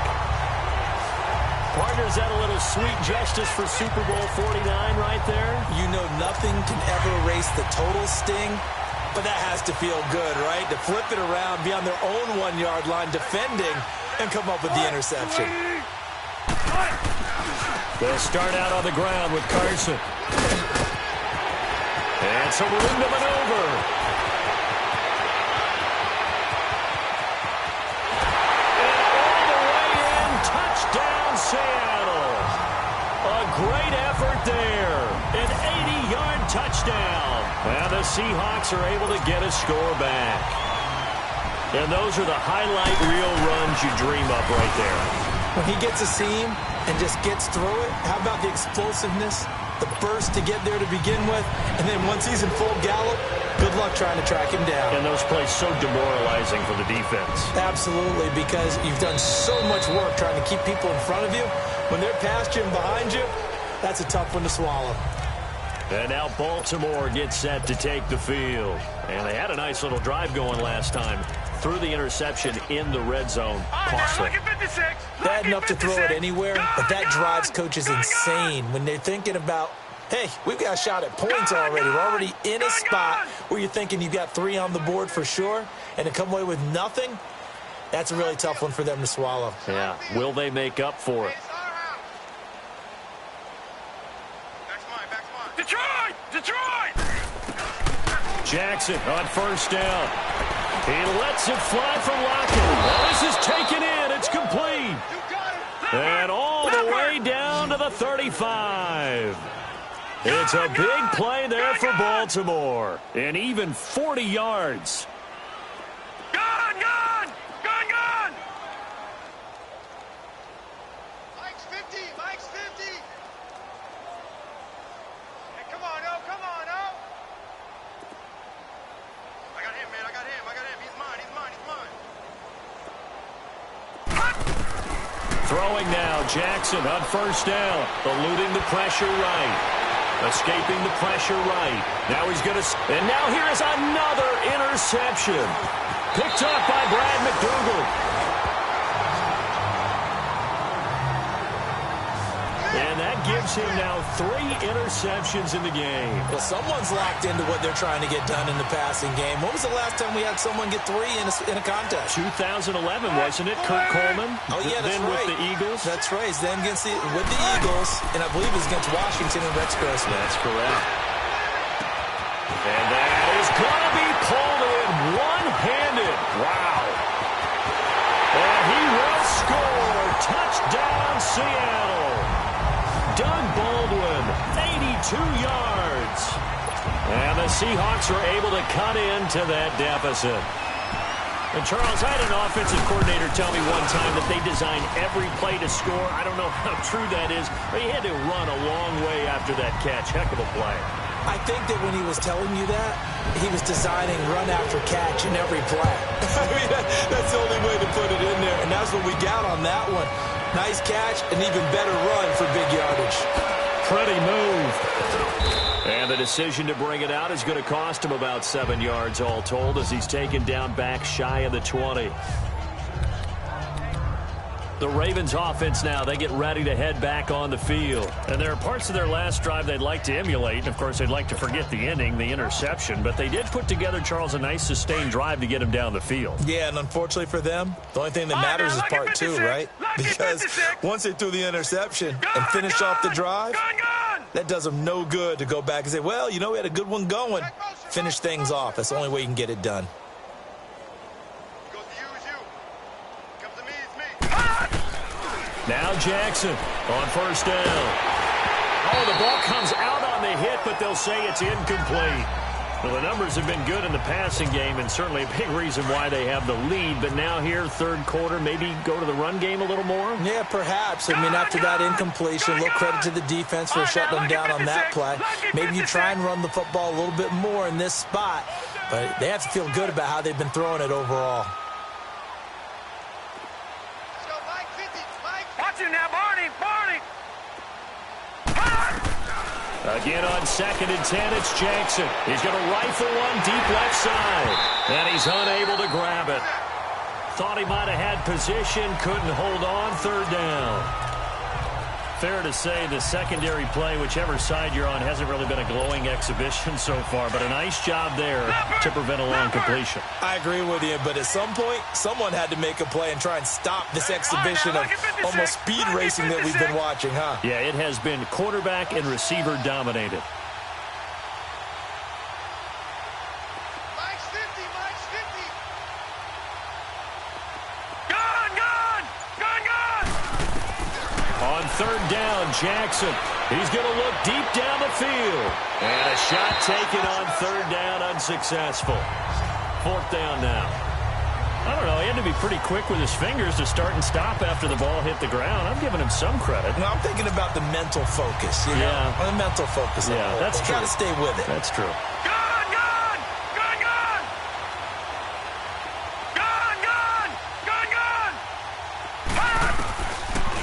Partner, is that a little sweet justice for Super Bowl 49 right there? You know nothing can ever erase the total sting, but that has to feel good, right? To flip it around, be on their own 1 yard line defending, and come up with the interception. They'll start out on the ground with Carson. And some room to maneuver. And all the way in, touchdown Seattle. A great effort there. An 80-yard touchdown. And the Seahawks are able to get a score back. And those are the highlight reel runs you dream up right there. When he gets a seam and just gets through it, how about the explosiveness, the burst to get there to begin with, and then once he's in full gallop, good luck trying to track him down. And those plays so demoralizing for the defense. Absolutely, because you've done so much work trying to keep people in front of you. When they're past you and behind you, that's a tough one to swallow. And now Baltimore gets set to take the field. And they had a nice little drive going last time. Threw the interception in the red zone. Costly. Bad enough to throw it anywhere, but that drives coaches insane when they're thinking about, hey, we've got a shot at points already. We're already in a spot where you're thinking you've got 3 on the board for sure, and to come away with nothing, that's a really tough one for them to swallow. Yeah. Will they make up for it? Detroit! Jackson on first down. He lets it fly from Lockett. Well, this is taken in. It's complete. And all the way down to the 35. It's a big play there for Baltimore. And even 40 yards. Gone! Mike's 50! Hey, come on, oh! I got him, man, I got him. He's mine. Throwing now, Jackson on first down. Eluding the pressure right. Escaping the pressure right. Now he's going to... And now here is another interception. Picked up by Brad McDougal. And that gives him now 3 interceptions in the game. Well, someone's locked into what they're trying to get done in the passing game. When was the last time we had someone get 3 in a contest? 2011, wasn't it? Kurt Coleman? Oh, yeah, that's then right. With the Eagles? That's right. It's then with the Eagles, and I believe it was against Washington and Rex Grossman. That's correct. And that is going to be pulled in one-handed. Wow. And he will score. Touchdown, Seattle. Doug Baldwin, 82 yards. And the Seahawks are able to cut into that deficit. And Charles, I had an offensive coordinator tell me one time that they design every play to score. I don't know how true that is, but he had to run a long way after that catch. Heck of a play. I think that when he was telling you that, he was designing run after catch in every play. I mean, that's the only way to put it in there, and that's what we got on that one. Nice catch, an even better run for big yardage. Pretty move. And the decision to bring it out is going to cost him about 7 yards all told as he's taken down back shy of the 20. The Ravens offense now, they get ready to head back on the field. And there are parts of their last drive they'd like to emulate. And, of course, they'd like to forget the ending, the interception. But they did put together, Charles, a nice sustained drive to get him down the field. Yeah, and unfortunately for them, the only thing that matters is part 2, right? Because once they threw the interception and finished off the drive, that does them no good to go back and say, well, you know, we had a good one going. Finish things off. That's the only way you can get it done. Now Jackson on first down. Oh, the ball comes out on the hit, but they'll say it's incomplete. Well, the numbers have been good in the passing game, and certainly a big reason why they have the lead. But now here, third quarter, maybe go to the run game a little more? Yeah, perhaps. I mean, after that incompletion, a little credit to the defense for shutting them down on that play. Maybe you try and run the football a little bit more in this spot. But they have to feel good about how they've been throwing it overall. Again on 2nd and 10, it's Jackson. He's going to rifle one deep left side. And he's unable to grab it. Thought he might have had position, couldn't hold on, 3rd down. Fair to say the secondary play, whichever side you're on, hasn't really been a glowing exhibition so far, but a nice job there to prevent a long completion. I agree with you, but at some point, someone had to make a play and try and stop this exhibition of almost speed racing that we've been watching, huh? Yeah, it has been quarterback and receiver dominated. On 3rd down, Jackson. He's going to look deep down the field. And a shot taken on 3rd down, unsuccessful. 4th down now. I don't know, he had to be pretty quick with his fingers to start and stop after the ball hit the ground. I'm giving him some credit. No, I'm thinking about the mental focus, you know? The mental focus. Yeah, that's true. Got to stay with it. That's true.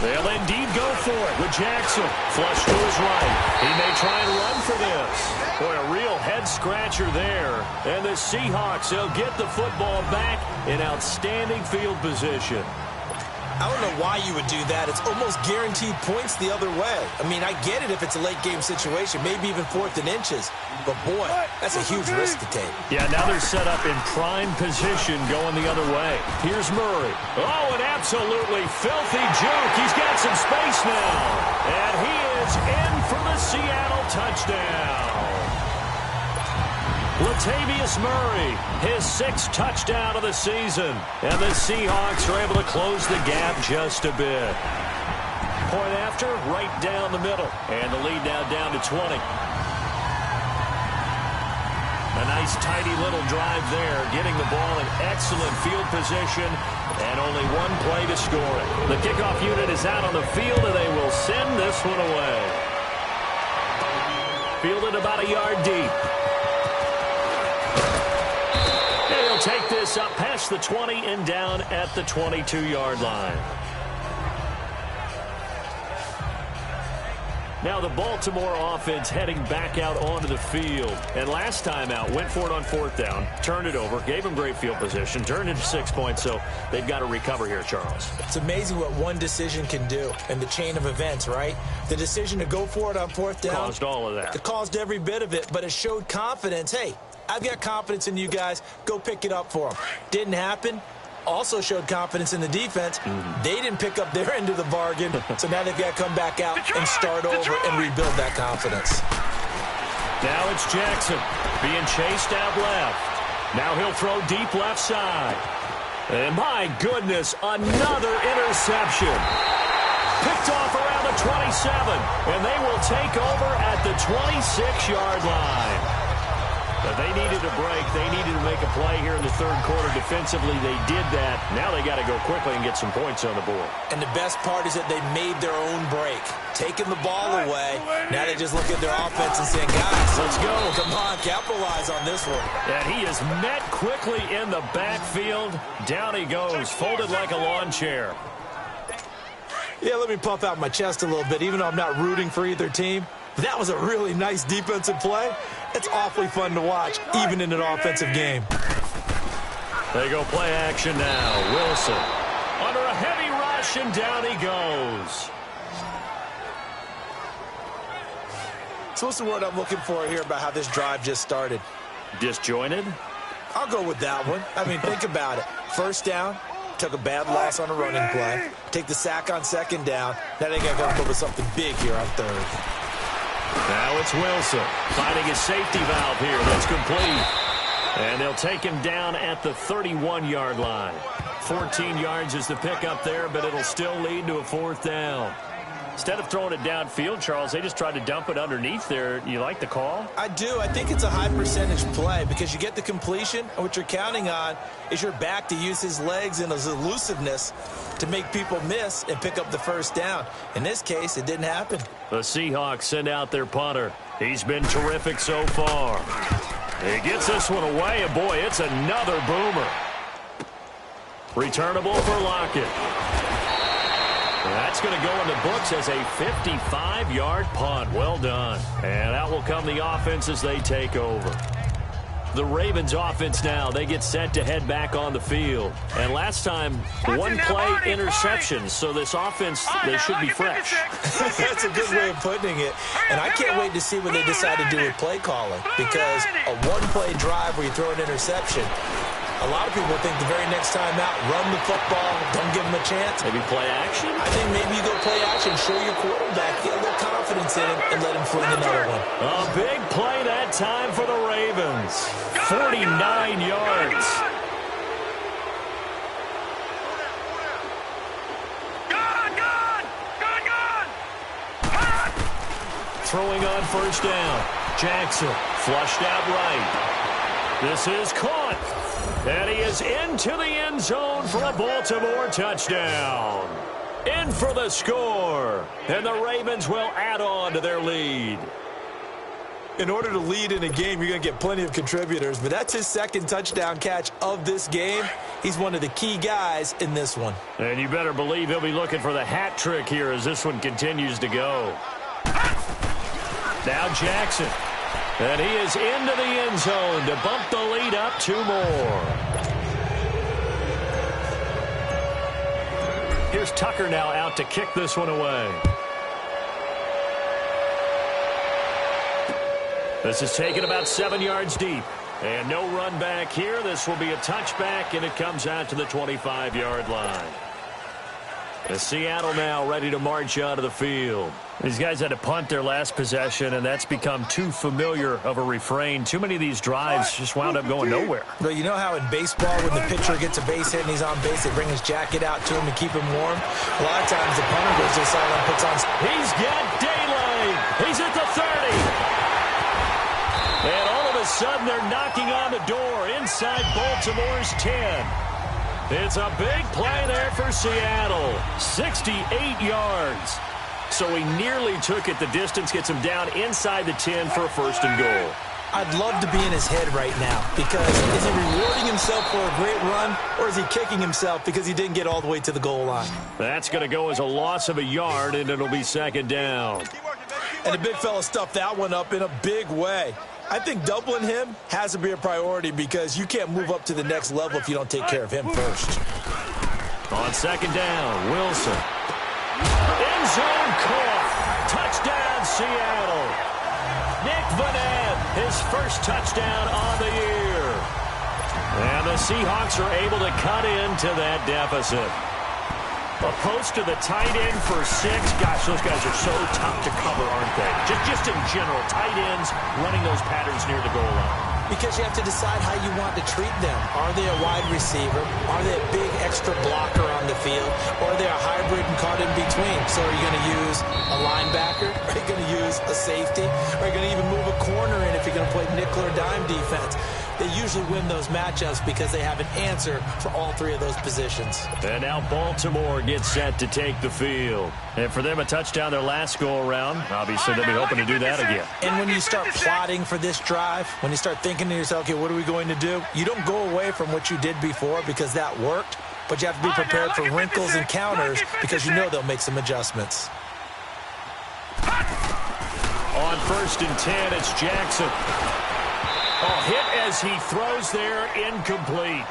They'll indeed go for it with Jackson. Flush to his right. He may try and run for this. Boy, a real head-scratcher there. And the Seahawks, they'll get the football back in outstanding field position. I don't know why you would do that. It's almost guaranteed points the other way. I mean, I get it if it's a late-game situation, maybe even 4th and inches. But, boy, that's a huge risk to take. Yeah, now they're set up in prime position going the other way. Here's Murray. Oh, an absolutely filthy juke. He's got some space now. And he is in for the Seattle touchdown. Latavius Murray, his 6th touchdown of the season. And the Seahawks are able to close the gap just a bit. Point after, right down the middle. And the lead now down to 20. A nice, tidy little drive there, getting the ball in excellent field position, and only one play to score it. The kickoff unit is out on the field, and they will send this one away. Fielded about a yard deep. They'll take this up past the 20 and down at the 22-yard line. Now the Baltimore offense heading back out onto the field. And last time out, went for it on 4th down, turned it over, gave them great field position, turned into 6 points, so they've got to recover here, Charles. It's amazing what one decision can do in the chain of events, right? The decision to go for it on 4th down. Caused all of that. It caused every bit of it, but it showed confidence. Hey, I've got confidence in you guys. Go pick it up for them. Didn't happen. Also showed confidence in the defense. They didn't pick up their end of the bargain, so now they've got to come back out and start over and rebuild that confidence. Now it's Jackson being chased out left. Now he'll throw deep left side. And my goodness, another interception. Picked off around the 27, and they will take over at the 26-yard line. But they needed a break. They needed to make a play here in the 3rd quarter. Defensively, they did that. Now they got to go quickly and get some points on the board. And the best part is that they made their own break. Taking the ball away. Now they just look at their offense and saying, guys, let's go. Come on, capitalize on this one. And he is met quickly in the backfield. Down he goes, folded like a lawn chair. Yeah, let me puff out my chest a little bit, even though I'm not rooting for either team. That was a really nice defensive play. It's awfully fun to watch, even in an offensive game. They go play action now. Wilson under a heavy rush, and down he goes. So what's the word I'm looking for here about how this drive just started? Disjointed? I'll go with that one. I mean, think about it. 1st down, took a bad loss on a running play. Take the sack on 2nd down. Now they got to come up with something big here on 3rd. Now it's Wilson finding his safety valve here. That's complete. And they'll take him down at the 31-yard line. 14 yards is the pickup there, but it'll still lead to a 4th down. Instead of throwing it downfield, Charles, they just tried to dump it underneath there. You like the call? I do. I think it's a high-percentage play because you get the completion, and what you're counting on is your back to use his legs and his elusiveness to make people miss and pick up the 1st down. In this case, it didn't happen. The Seahawks send out their punter. He's been terrific so far. He gets this one away, and boy, it's another boomer. Returnable for Lockett. That's going to go in the books as a 55-yard punt. Well done. And out will come the offense as they take over. The Ravens offense now, they get set to head back on the field. And last time, one play interception. So this offense, they should be fresh. That's a good way of putting it. And I can't wait to see what they decide to do with play calling. Because a one-play drive where you throw an interception, a lot of people think the very next time out, run the football, don't give them a chance. Maybe play action? I think maybe you go play action, show your quarterback, get a little confidence in him, and let him fling another one. A big play that time for the Ravens. 49 yards. Throwing on 1st down. Jackson flushed out right. This is caught. And he is into the end zone for a Baltimore touchdown. In for the score. And the Ravens will add on to their lead. In order to lead in a game, you're going to get plenty of contributors, but that's his second touchdown catch of this game. He's one of the key guys in this one. And you better believe he'll be looking for the hat trick here as this one continues to go. Now Jackson. And he is into the end zone to bump the lead up 2 more. Here's Tucker now out to kick this one away. This is taken about 7 yards deep. And no run back here. This will be a touchback, and it comes out to the 25-yard line. The Seattle now ready to march out of the field. These guys had to punt their last possession, and that's become too familiar of a refrain. Too many of these drives just wound up going nowhere. But you know how in baseball, when the pitcher gets a base hit and he's on base, they bring his jacket out to him to keep him warm? A lot of times the punter goes to the sideline, puts on... He's got daylight. He's at the 30. And all of a sudden, they're knocking on the door inside Baltimore's 10. It's a big play there for Seattle. 68 yards. So he nearly took it the distance, gets him down inside the 10 for a 1st and goal. I'd love to be in his head right now because is he rewarding himself for a great run or is he kicking himself because he didn't get all the way to the goal line? That's going to go as a loss of a yard, and it'll be 2nd down. And the big fella stuffed that one up in a big way. I think doubling him has to be a priority because you can't move up to the next level if you don't take care of him first. On 2nd down, Wilson. End zone caught. Touchdown, Seattle. Nick Vanette, his first touchdown on the year. And the Seahawks are able to cut into that deficit. A post to the tight end for 6. Gosh, those guys are so tough to cover, aren't they? Just in general, tight ends running those patterns near the goal line. Because you have to decide how you want to treat them. Are they a wide receiver? Are they a big extra blocker on the field? Or are they a hybrid and caught in between? So are you going to use a linebacker? Are you going to use a safety? Are you going to even move a corner in if you're going to play nickel or dime defense? They usually win those matchups because they have an answer for all 3 of those positions. And now Baltimore gets set to take the field. And for them, a touchdown their last go-around. Obviously, they'll be hoping to do that again. And when you start plotting for this drive, when you start thinking to yourself, okay, what are we going to do? You don't go away from what you did before because that worked, but you have to be prepared for wrinkles and counters because you know they'll make some adjustments. On 1st and 10, it's Jackson. Oh, hit as he throws there, incomplete.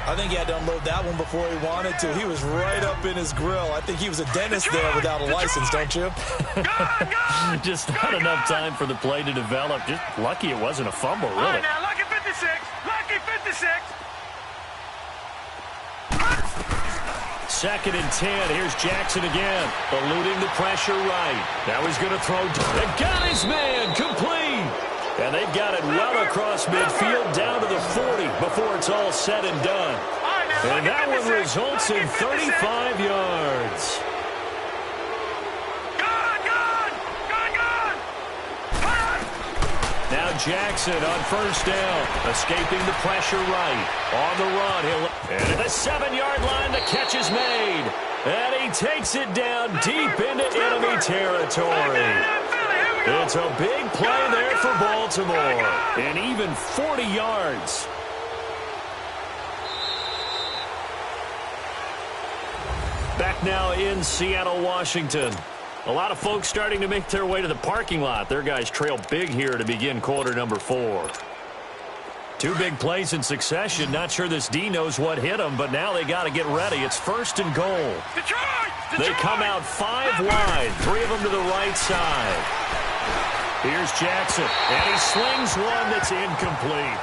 I think he had to unload that one before he wanted to. He was right up in his grill. I think he was a dentist there without a license, don't you? Just not enough time for the play to develop. Just lucky it wasn't a fumble, really. All right, now, lucky 56. Lucky 56. 2nd and 10. Here's Jackson again. Eluding the pressure right. Now he's going to throw. And got his man complete. And they've got it well across midfield down to the 40 before it's all said and done. And that one results in 35 yards. Now Jackson on 1st down, escaping the pressure right. On the run, and at the 7-yard line, the catch is made. And he takes it down deep into enemy territory. It's a big play there for Baltimore. And even 40 yards. Back now in Seattle, Washington. A lot of folks starting to make their way to the parking lot. Their guys trail big here to begin quarter number 4. 2 big plays in succession. Not sure this D knows what hit them, but now they got to get ready. It's 1st and goal. They come out 5 wide, 3 of them to the right side. Here's Jackson, and he slings one that's incomplete.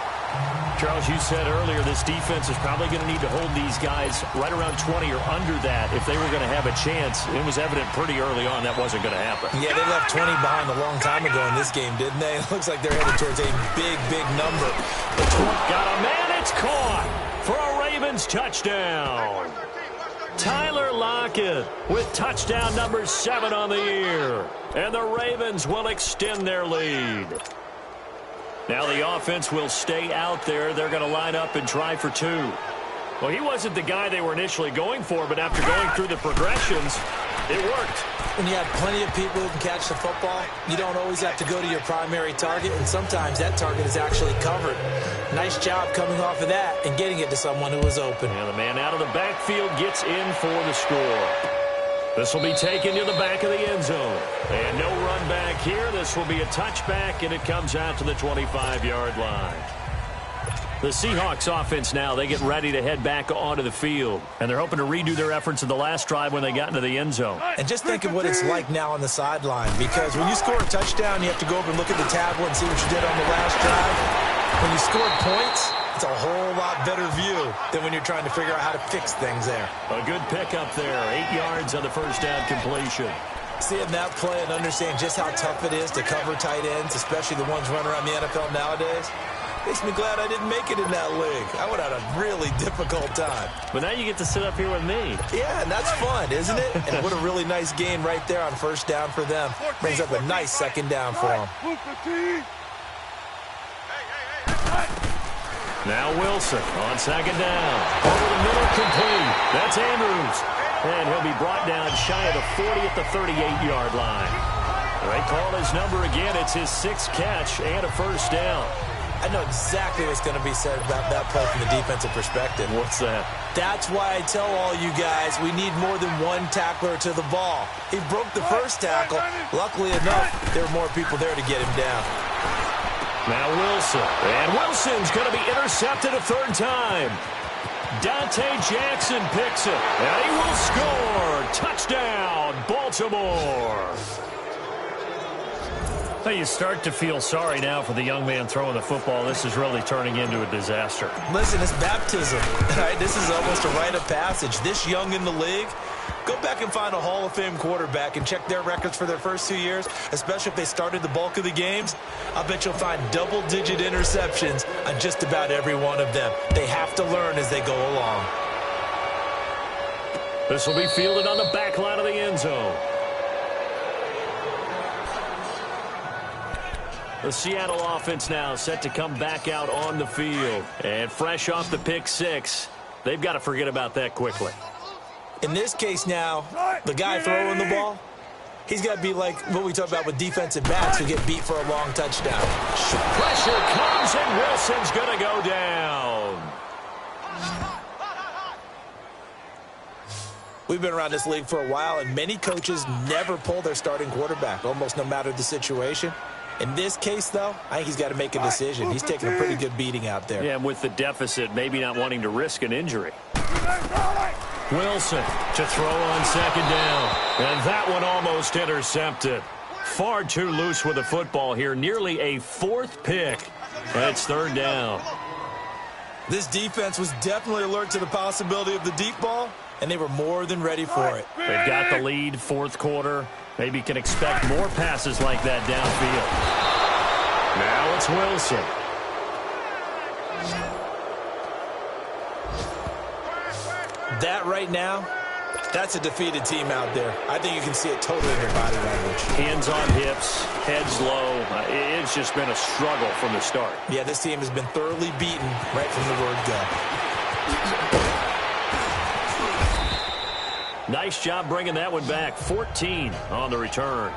Charles, you said earlier this defense is probably going to need to hold these guys right around 20 or under that if they were going to have a chance. It was evident pretty early on that wasn't going to happen. Yeah, they left 20 behind a long time ago in this game, didn't they? It looks like they're headed towards a big, big number. Got a man, it's caught for a Ravens touchdown. Tyler Lockett with touchdown number 7 on the year. And the Ravens will extend their lead. Now the offense will stay out there. They're going to line up and try for 2. Well, he wasn't the guy they were initially going for, but after going through the progressions, it worked. When you have plenty of people who can catch the football, you don't always have to go to your primary target, and sometimes that target is actually covered. Nice job coming off of that and getting it to someone who was open. And the man out of the backfield gets in for the score. This will be taken to the back of the end zone. And no run back here. This will be a touchback, and it comes out to the 25-yard line. The Seahawks offense now, they get ready to head back onto the field. And they're hoping to redo their efforts of the last drive when they got into the end zone. And just think of what it's like now on the sideline. Because when you score a touchdown, you have to go over and look at the tablet and see what you did on the last drive. When you scored points, it's a whole lot better view than when you're trying to figure out how to fix things there. A good pickup there. 8 yards on the first down completion. Seeing that play and understand just how tough it is to cover tight ends, especially the ones running around the NFL nowadays, makes me glad I didn't make it in that league. I would have had a really difficult time. But now you get to sit up here with me. Yeah, and that's fun, isn't it? And what a really nice gain right there on first down for them. Brings up a nice second down for them. Now Wilson on second down. Over the middle, complete. That's Andrews. And he'll be brought down shy of the 40 at the 38-yard line. They call his number again. It's his 6th catch and a first down. I know exactly what's going to be said about that play from the defensive perspective. What's that? That's why I tell all you guys we need more than one tackler to the ball. He broke the first tackle. Luckily enough, there were more people there to get him down. Now Wilson. And Wilson's going to be intercepted a 3rd time. Dante Jackson picks it. And he will score. Touchdown, Baltimore. Well, you start to feel sorry now for the young man throwing the football. This is really turning into a disaster. Listen, it's baptism. Right? This is almost a rite of passage. This young in the league, go back and find a Hall of Fame quarterback and check their records for their first 2 years, especially if they started the bulk of the games. I bet you'll find double-digit interceptions on just about every one of them. They have to learn as they go along. This will be fielded on the back line of the end zone. The Seattle offense now set to come back out on the field. And fresh off the pick 6, they've got to forget about that quickly. In this case now, the guy throwing the ball, he's got to be like what we talk about with defensive backs who get beat for a long touchdown. Pressure comes, and Wilson's going to go down. We've been around this league for a while, and many coaches never pull their starting quarterback, almost no matter the situation. In this case, though, I think he's got to make a decision. He's taking a pretty good beating out there. Yeah, and with the deficit, maybe not wanting to risk an injury. Wilson to throw on second down. And that one almost intercepted. Far too loose with the football here. Nearly a 4th pick. And it's 3rd down. This defense was definitely alert to the possibility of the deep ball, and they were more than ready for it. They've got the lead, 4th quarter. Maybe can expect more passes like that downfield. Now it's Wilson. That right now, that's a defeated team out there. I think you can see it totally in their body language. Hands on hips, heads low. It's just been a struggle from the start. Yeah, this team has been thoroughly beaten right from the word go. Nice job bringing that one back. 14 on the return.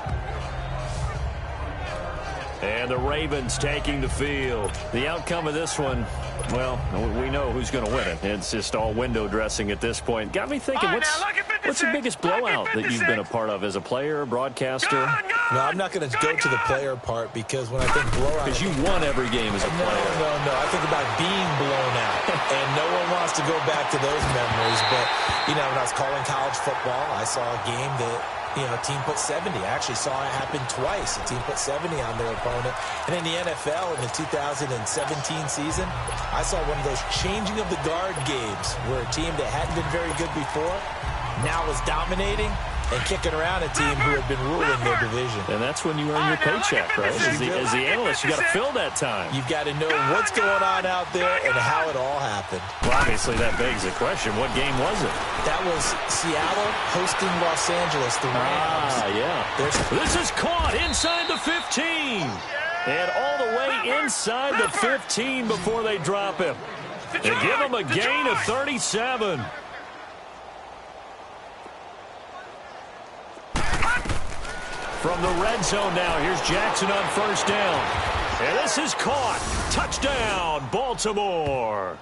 And the Ravens taking the field. The outcome of this one, well, we know who's going to win it. It's just all window dressing at this point. Got me thinking, what's the biggest blowout that you've been a part of as a player, broadcaster? No, I'm not going to go to the player part because when I think blowout... Because you won every game as a player. No. I think about being blown out. And no one wants to go back to those memories. But, you know, when I was calling college football, I saw a game that, you know, a team put 70. I actually saw it happen twice. A team put 70 on their opponent. And in the NFL, in the 2017 season, I saw one of those changing of the guard games where a team that hadn't been very good before now was dominating and kicking around a team who had been ruling their division. And that's when you earn your paycheck, right? As the analyst, you got to fill that time. You've got to know what's going on out there and how it all happened. Well, obviously, that begs the question, what game was it? That was Seattle hosting Los Angeles, the Rams. This is caught inside the 15. And all the way inside the 15 before they drop him. They give him a gain of 37. From the red zone now, here's Jackson on first down. And this is caught. Touchdown, Baltimore.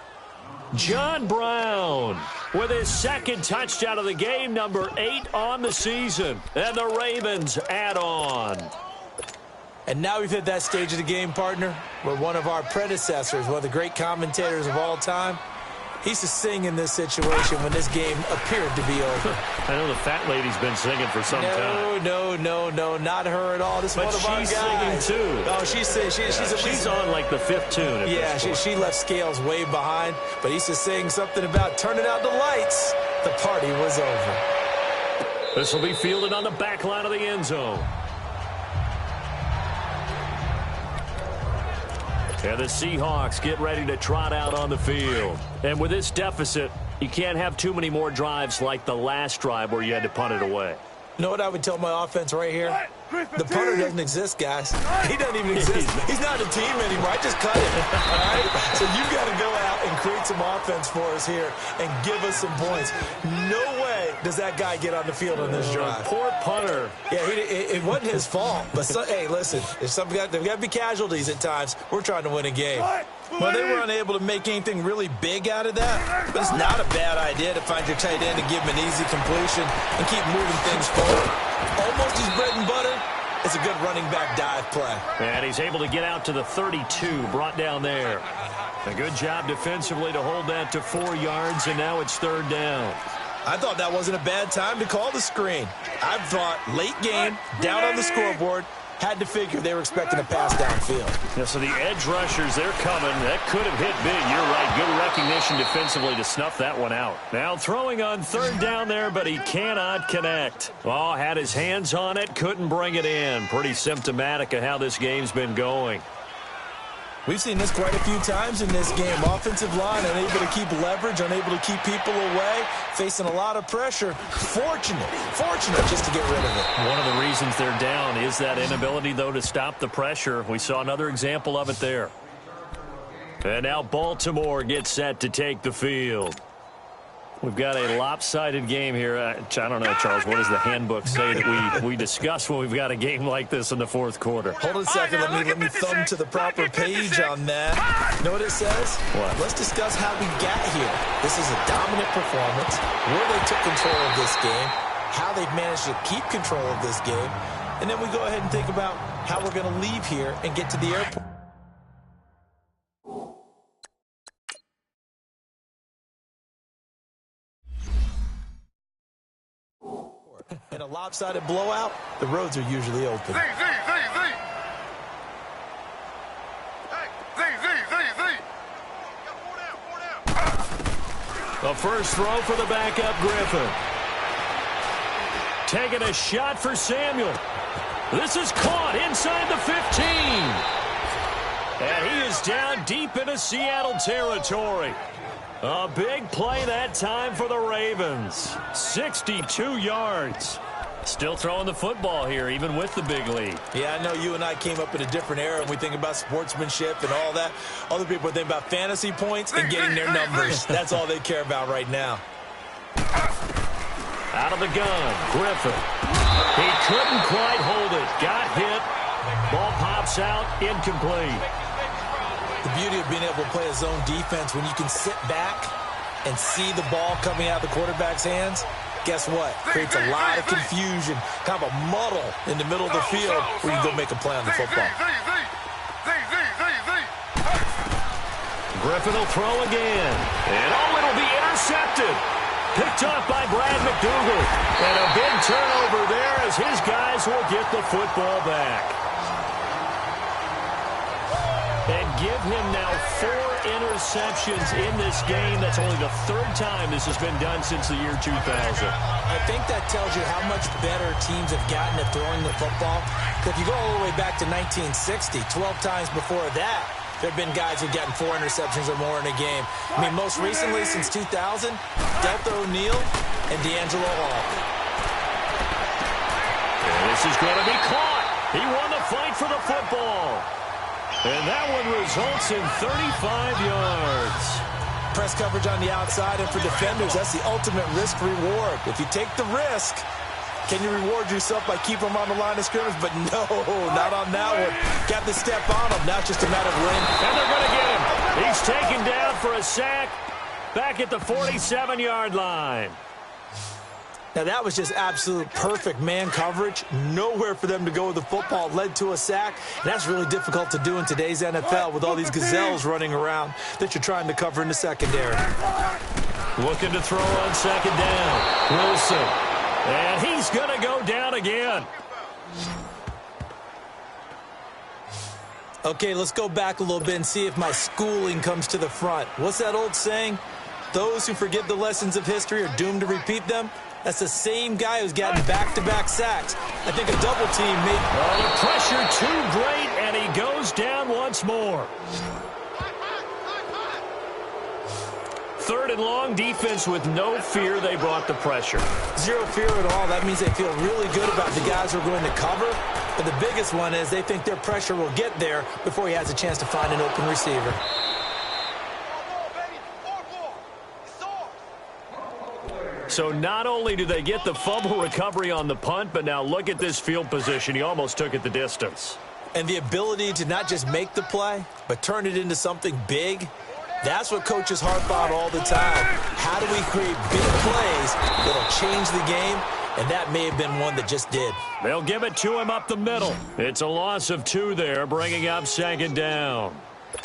John Brown with his second touchdown of the game, number 8 on the season. And the Ravens add on. And now we've hit that stage of the game, partner, where one of our predecessors, one of the great commentators of all time, he used to sing in this situation when this game appeared to be over. I know the fat lady's been singing for some time. No, not her at all. This is one of our guys. But she's singing, too. Oh, she's on, like, the 5th tune. Yeah, she left Scales way behind, but he used to sing something about turning out the lights. The party was over. This will be fielded on the back line of the end zone. And the Seahawks get ready to trot out on the field. And with this deficit, you can't have too many more drives like the last drive where you had to punt it away. You know what I would tell my offense right here? The punter doesn't exist, guys. He doesn't even exist. He's not a team anymore. I just cut him. All right? So you've got to go out and create some offense for us here and give us some points. No way does that guy get on the field on this drive. Poor punter. Yeah, it wasn't his fault. But, hey, listen, there's got to be casualties at times. We're trying to win a game. Well, they were unable to make anything really big out of that. But it's not a bad idea to find your tight end and give him an easy completion and keep moving things forward. Almost his bread and butter. It's a good running back dive play. And he's able to get out to the 32, brought down there. A good job defensively to hold that to 4 yards, and now it's 3rd down. I thought that wasn't a bad time to call the screen. I thought late game, down on the scoreboard, had to figure they were expecting a pass downfield. Yeah, so the edge rushers, they're coming. That could have hit big. You're right. Good recognition defensively to snuff that one out. Now throwing on 3rd down there, but he cannot connect. Oh, had his hands on it, couldn't bring it in. Pretty symptomatic of how this game's been going. We've seen this quite a few times in this game. Offensive line unable to keep leverage, unable to keep people away, facing a lot of pressure. Fortunate just to get rid of it. One of the reasons they're down is that inability, though, to stop the pressure. We saw another example of it there. And now Baltimore gets set to take the field. We've got a lopsided game here. I don't know, Charles, what does the handbook say that we discuss when we've got a game like this in the 4th quarter? Hold on a second. Let me thumb to the proper page on that. You know what it says? What? Let's discuss how we got here. This is a dominant performance, where they took control of this game, how they've managed to keep control of this game, and then we go ahead and think about how we're going to leave here and get to the airport. In a lopsided blowout, the roads are usually open. The first throw for the backup Griffin. Taking a shot for Samuel. This is caught inside the 15. And he is down deep into Seattle territory. A big play that time for the Ravens. 62 yards. Still throwing the football here, even with the big lead. Yeah, I know you and I came up in a different era, and we think about sportsmanship and all that. Other people think about fantasy points and getting their numbers. That's all they care about right now. Out of the gun, Griffin. He couldn't quite hold it. Got hit. Ball pops out, incomplete. The beauty of being able to play a zone defense when you can sit back and see the ball coming out of the quarterback's hands, guess what? Creates a lot of confusion, kind of a muddle in the middle of the field where you go make a play on the football. Griffin will throw again. And it'll be intercepted. Picked off by Brad McDougal. And a big turnover there as his guys will get the football back. And give him now 4 interceptions in this game. That's only the 3rd time this has been done since the year 2000. I think that tells you how much better teams have gotten at throwing the football. If you go all the way back to 1960, 12 times before that, there have been guys who've gotten 4 interceptions or more in a game. I mean, most recently since 2000, Delta O'Neal and D'Angelo Hall. And this is going to be caught. He won the fight for the football. And that one results in 35 yards. Press coverage on the outside, and for defenders, that's the ultimate risk-reward. If you take the risk, can you reward yourself by keeping them on the line of scrimmage? But no, not on that one. Got the step on him. Now it's just a matter of when. And they're going to get him. He's taken down for a sack back at the 47-yard line. Now, that was just absolute perfect man coverage. Nowhere for them to go with the football. Led to a sack. And that's really difficult to do in today's NFL with all these gazelles running around that you're trying to cover in the secondary. Looking to throw on second down. Wilson. And he's going to go down again. Okay, let's go back a little bit and see if my schooling comes to the front. What's that old saying? Those who forget the lessons of history are doomed to repeat them. That's the same guy who's gotten back-to-back sacks. I think a double team may... Oh, the pressure too great, and he goes down once more. 3rd and long, defense with no fear. They brought the pressure. Zero fear at all. That means they feel really good about the guys who are going to cover. But the biggest one is they think their pressure will get there before he has a chance to find an open receiver. So not only do they get the fumble recovery on the punt, but now look at this field position. He almost took it the distance. And the ability to not just make the play, but turn it into something big, that's what coaches harp on all the time. How do we create big plays that'll change the game? And that may have been one that just did. They'll give it to him up the middle. It's a loss of 2 there, bringing up second down.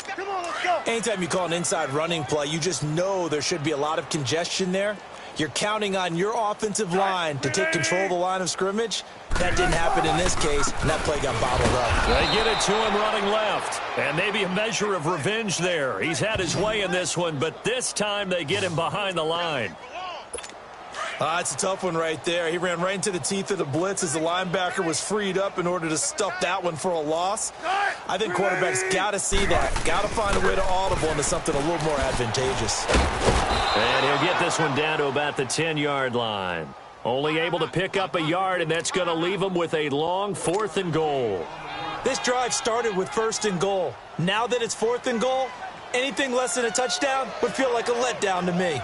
Come on, let's go. Anytime you call an inside running play, you just know there should be a lot of congestion there. You're counting on your offensive line to take control of the line of scrimmage. That didn't happen in this case, and that play got bottled up. They get it to him running left. And maybe a measure of revenge there. He's had his way in this one, but this time they get him behind the line. It's a tough one right there. He ran right into the teeth of the blitz as the linebacker was freed up in order to stuff that one for a loss. I think quarterbacks got to see that. Got to find a way to audible into something a little more advantageous. And he'll get this one down to about the 10-yard line. Only able to pick up a yard, and that's going to leave him with a long 4th and goal. This drive started with 1st and goal. Now that it's 4th and goal, anything less than a touchdown would feel like a letdown to me.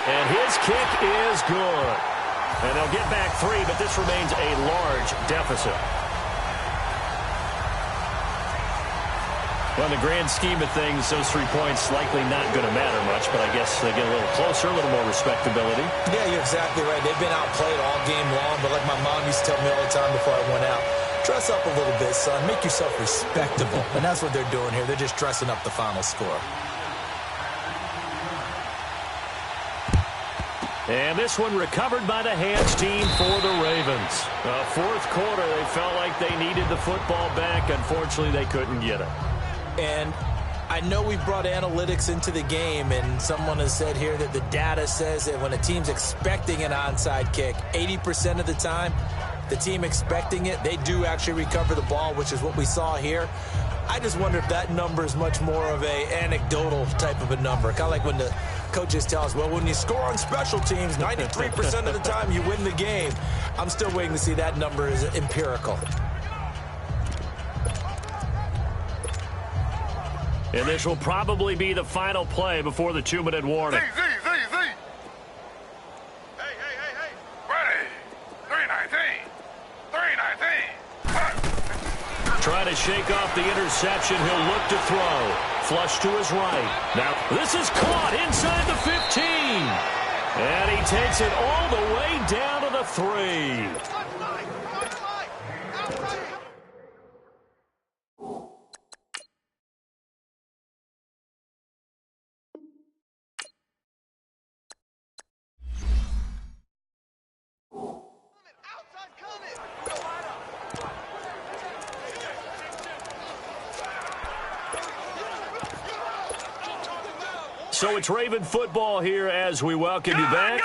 And his kick is good. And they'll get back 3, but this remains a large deficit. Well, in the grand scheme of things, those 3 points likely not going to matter much, but I guess they get a little closer, a little more respectability. Yeah, you're exactly right. They've been outplayed all game long, but like my mom used to tell me all the time before I went out, dress up a little bit, son. Make yourself respectable. And that's what they're doing here. They're just dressing up the final score. And this one recovered by the hands team for the Ravens. 4th quarter, they felt like they needed the football back. Unfortunately, they couldn't get it. And I know we brought analytics into the game, and someone has said here that the data says that when a team's expecting an onside kick, 80% of the time, the team expecting it, they do actually recover the ball, which is what we saw here. I just wonder if that number is much more of a anecdotal type of a number. Kind of like when the coaches tell us, well, when you score on special teams, 93% of the time you win the game. I'm still waiting to see that number is empirical. And this will probably be the final play before the 2-minute warning. Z. Hey. Ready. 319. Trying to shake off the interception. He'll look to throw. Flush to his right. Now, this is caught inside the 15. And he takes it all the way down to the 3. So it's Raven football here as we welcome you back.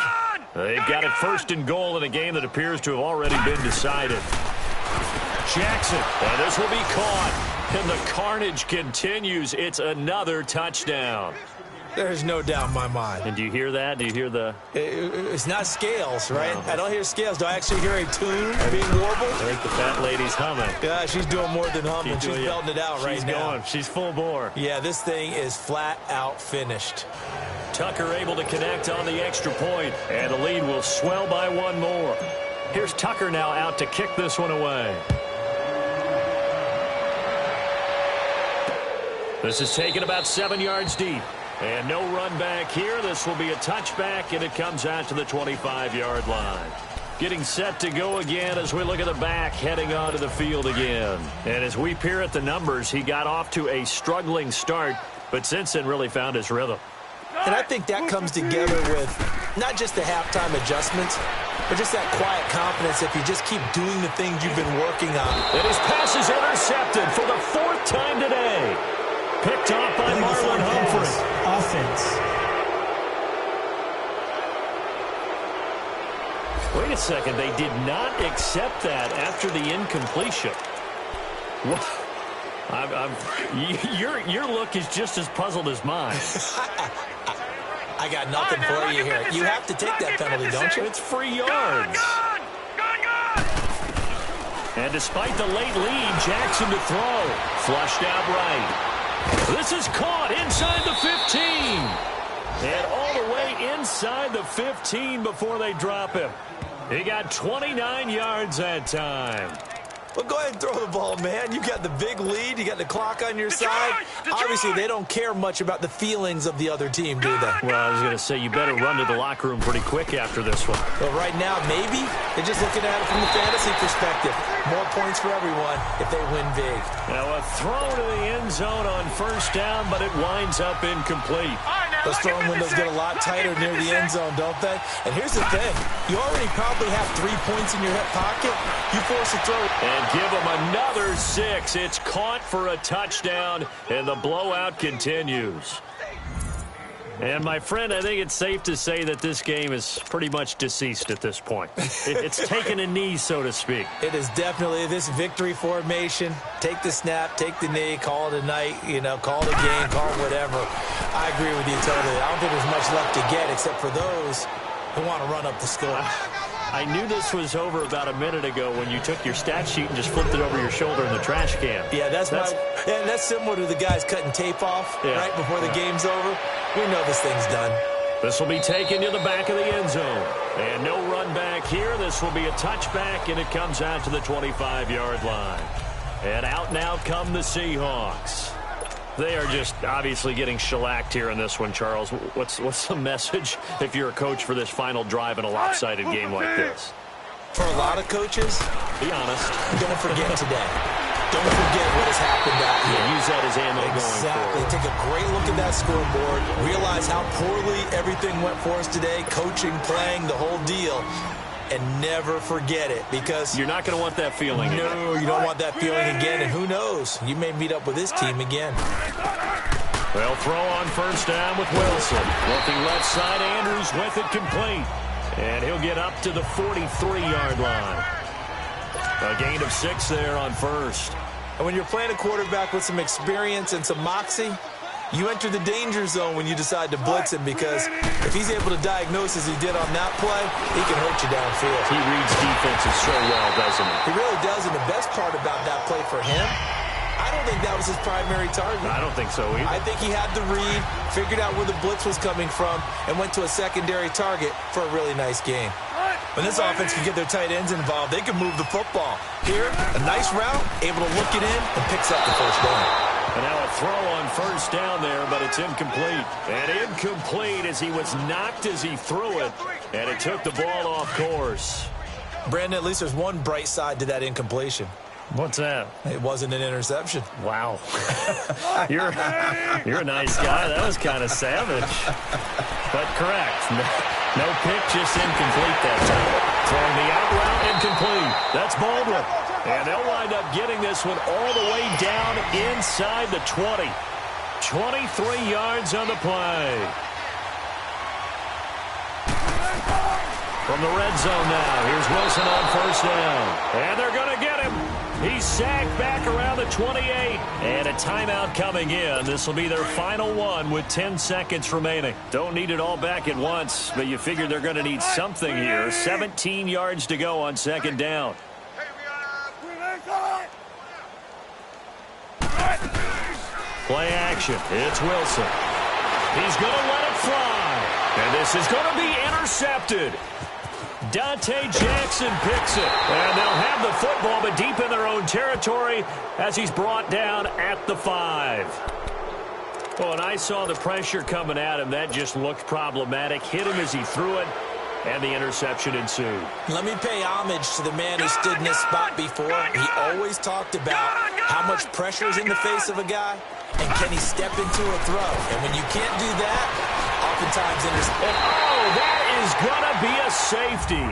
They've got it 1st and goal in a game that appears to have already been decided. Jackson, and this will be caught. And the carnage continues. It's another touchdown. There's no doubt in my mind. And do you hear that? Do you hear the... It's not scales, right? No. I don't hear scales. Do I actually hear a tune being warbled? I think the fat lady's humming. Yeah, she's doing more than humming. She's belting it out right now. She's going. She's full bore. Yeah, this thing is flat out finished. Tucker able to connect on the extra point, and the lead will swell by one more. Here's Tucker now out to kick this one away. This is taken about 7 yards deep. And no run back here. This will be a touchback, and it comes out to the 25-yard line. Getting set to go again as we look at the back heading onto the field again. And as we peer at the numbers, he got off to a struggling start, but since then really found his rhythm. And I think that comes together with not just the halftime adjustments, but just that quiet confidence if you just keep doing the things you've been working on. And his pass is intercepted for the 4th time today. Picked off by Marlon Humphrey. Offense. Wait a second. They did not accept that after the incompletion. What? Your look is just as puzzled as mine. I got nothing for you here. You have to take that penalty, don't you? It's free yards. And despite the late lead, Jackson to throw. Flushed out right. This is caught inside the 15. And all the way inside the 15 before they drop him. He got 29 yards that time. Well, go ahead and throw the ball, man. You got the big lead. You got the clock on your side. Obviously, they don't care much about the feelings of the other team, do they? Well, I was going to say, you better run to the locker room pretty quick after this one. But right now, maybe they're just looking at it from the fantasy perspective. More points for everyone if they win big. Now, a throw to the end zone on first down, but it winds up incomplete. Those throwing windows get a lot tighter near the end zone, don't they? And here's the thing. You already probably have 3 points in your hip pocket. You force a throw. And give them another 6. It's caught for a touchdown, and the blowout continues. And, my friend, I think it's safe to say that this game is pretty much deceased at this point. It's taken a knee, so to speak. It is definitely this victory formation. Take the snap, take the knee, call it a night, call it a game, call it whatever. I agree with you totally. I don't think there's much left to get except for those who want to run up the score. I knew this was over about a minute ago when you took your stat sheet and just flipped it over your shoulder in the trash can. Yeah, that's similar to the guys cutting tape off right before the game's over. We know this thing's done. This will be taken to the back of the end zone. And no run back here. This will be a touchback, and it comes out to the 25-yard line. And out now come the Seahawks. They are just obviously getting shellacked here in this one, Charles. What's the message if you're a coach for this final drive in a lopsided game like this? For a lot of coaches, be honest. Don't forget today. Don't forget what has happened out here. Use that as ammo going forward. Take a great look at that scoreboard. Realize how poorly everything went for us today. Coaching, playing, the whole deal. And never forget it, because you're not going to want that feeling again. No, you don't want that feeling again. And who knows? You may meet up with this team again. Well, throw on first down with Wilson. Looking left side, Andrews with it complete. And he'll get up to the 43-yard line. A gain of 6 there on first. And when you're playing a quarterback with some experience and some moxie, you enter the danger zone when you decide to blitz him, because if he's able to diagnose as he did on that play, he can hurt you downfield. He reads defenses so well, doesn't he? He really does, and the best part about that play for him, I don't think that was his primary target. I don't think so either. I think he had the read, figured out where the blitz was coming from, and went to a secondary target for a really nice game. When this offense can get their tight ends involved, they can move the football. Here, a nice route, able to look it in, and picks up the first down. And now a throw on first down there, but it's incomplete. And incomplete as he was knocked as he threw it, and it took the ball off course. Brandon, at least there's one bright side to that incompletion. What's that? It wasn't an interception. Wow. You're a nice guy. That was kind of savage. But correct. No pick, just incomplete that time. Throwing the out route, incomplete. That's Baldwin. And they'll wind up getting this one all the way down inside the 20. 23 yards on the play. From the red zone now, here's Wilson on first down. And they're going to get him. He's sacked back around the 28. And a timeout coming in. This will be their final one with 10 seconds remaining. Don't need it all back at once, but you figure they're going to need something here. 17 yards to go on second down. Play action. It's Wilson. He's going to let it fly. And this is going to be intercepted. Dante Jackson picks it. And they'll have the football, but deep in their own territory as he's brought down at the 5. Well, and I saw the pressure coming at him. That just looked problematic. Hit him as he threw it, and the interception ensued. Let me pay homage to the man who stood in this spot before. He always talked about how much pressure is in the face of a guy, and can he step into a throw. And when you can't do that, oftentimes interception. Oh, that is going to be a safety.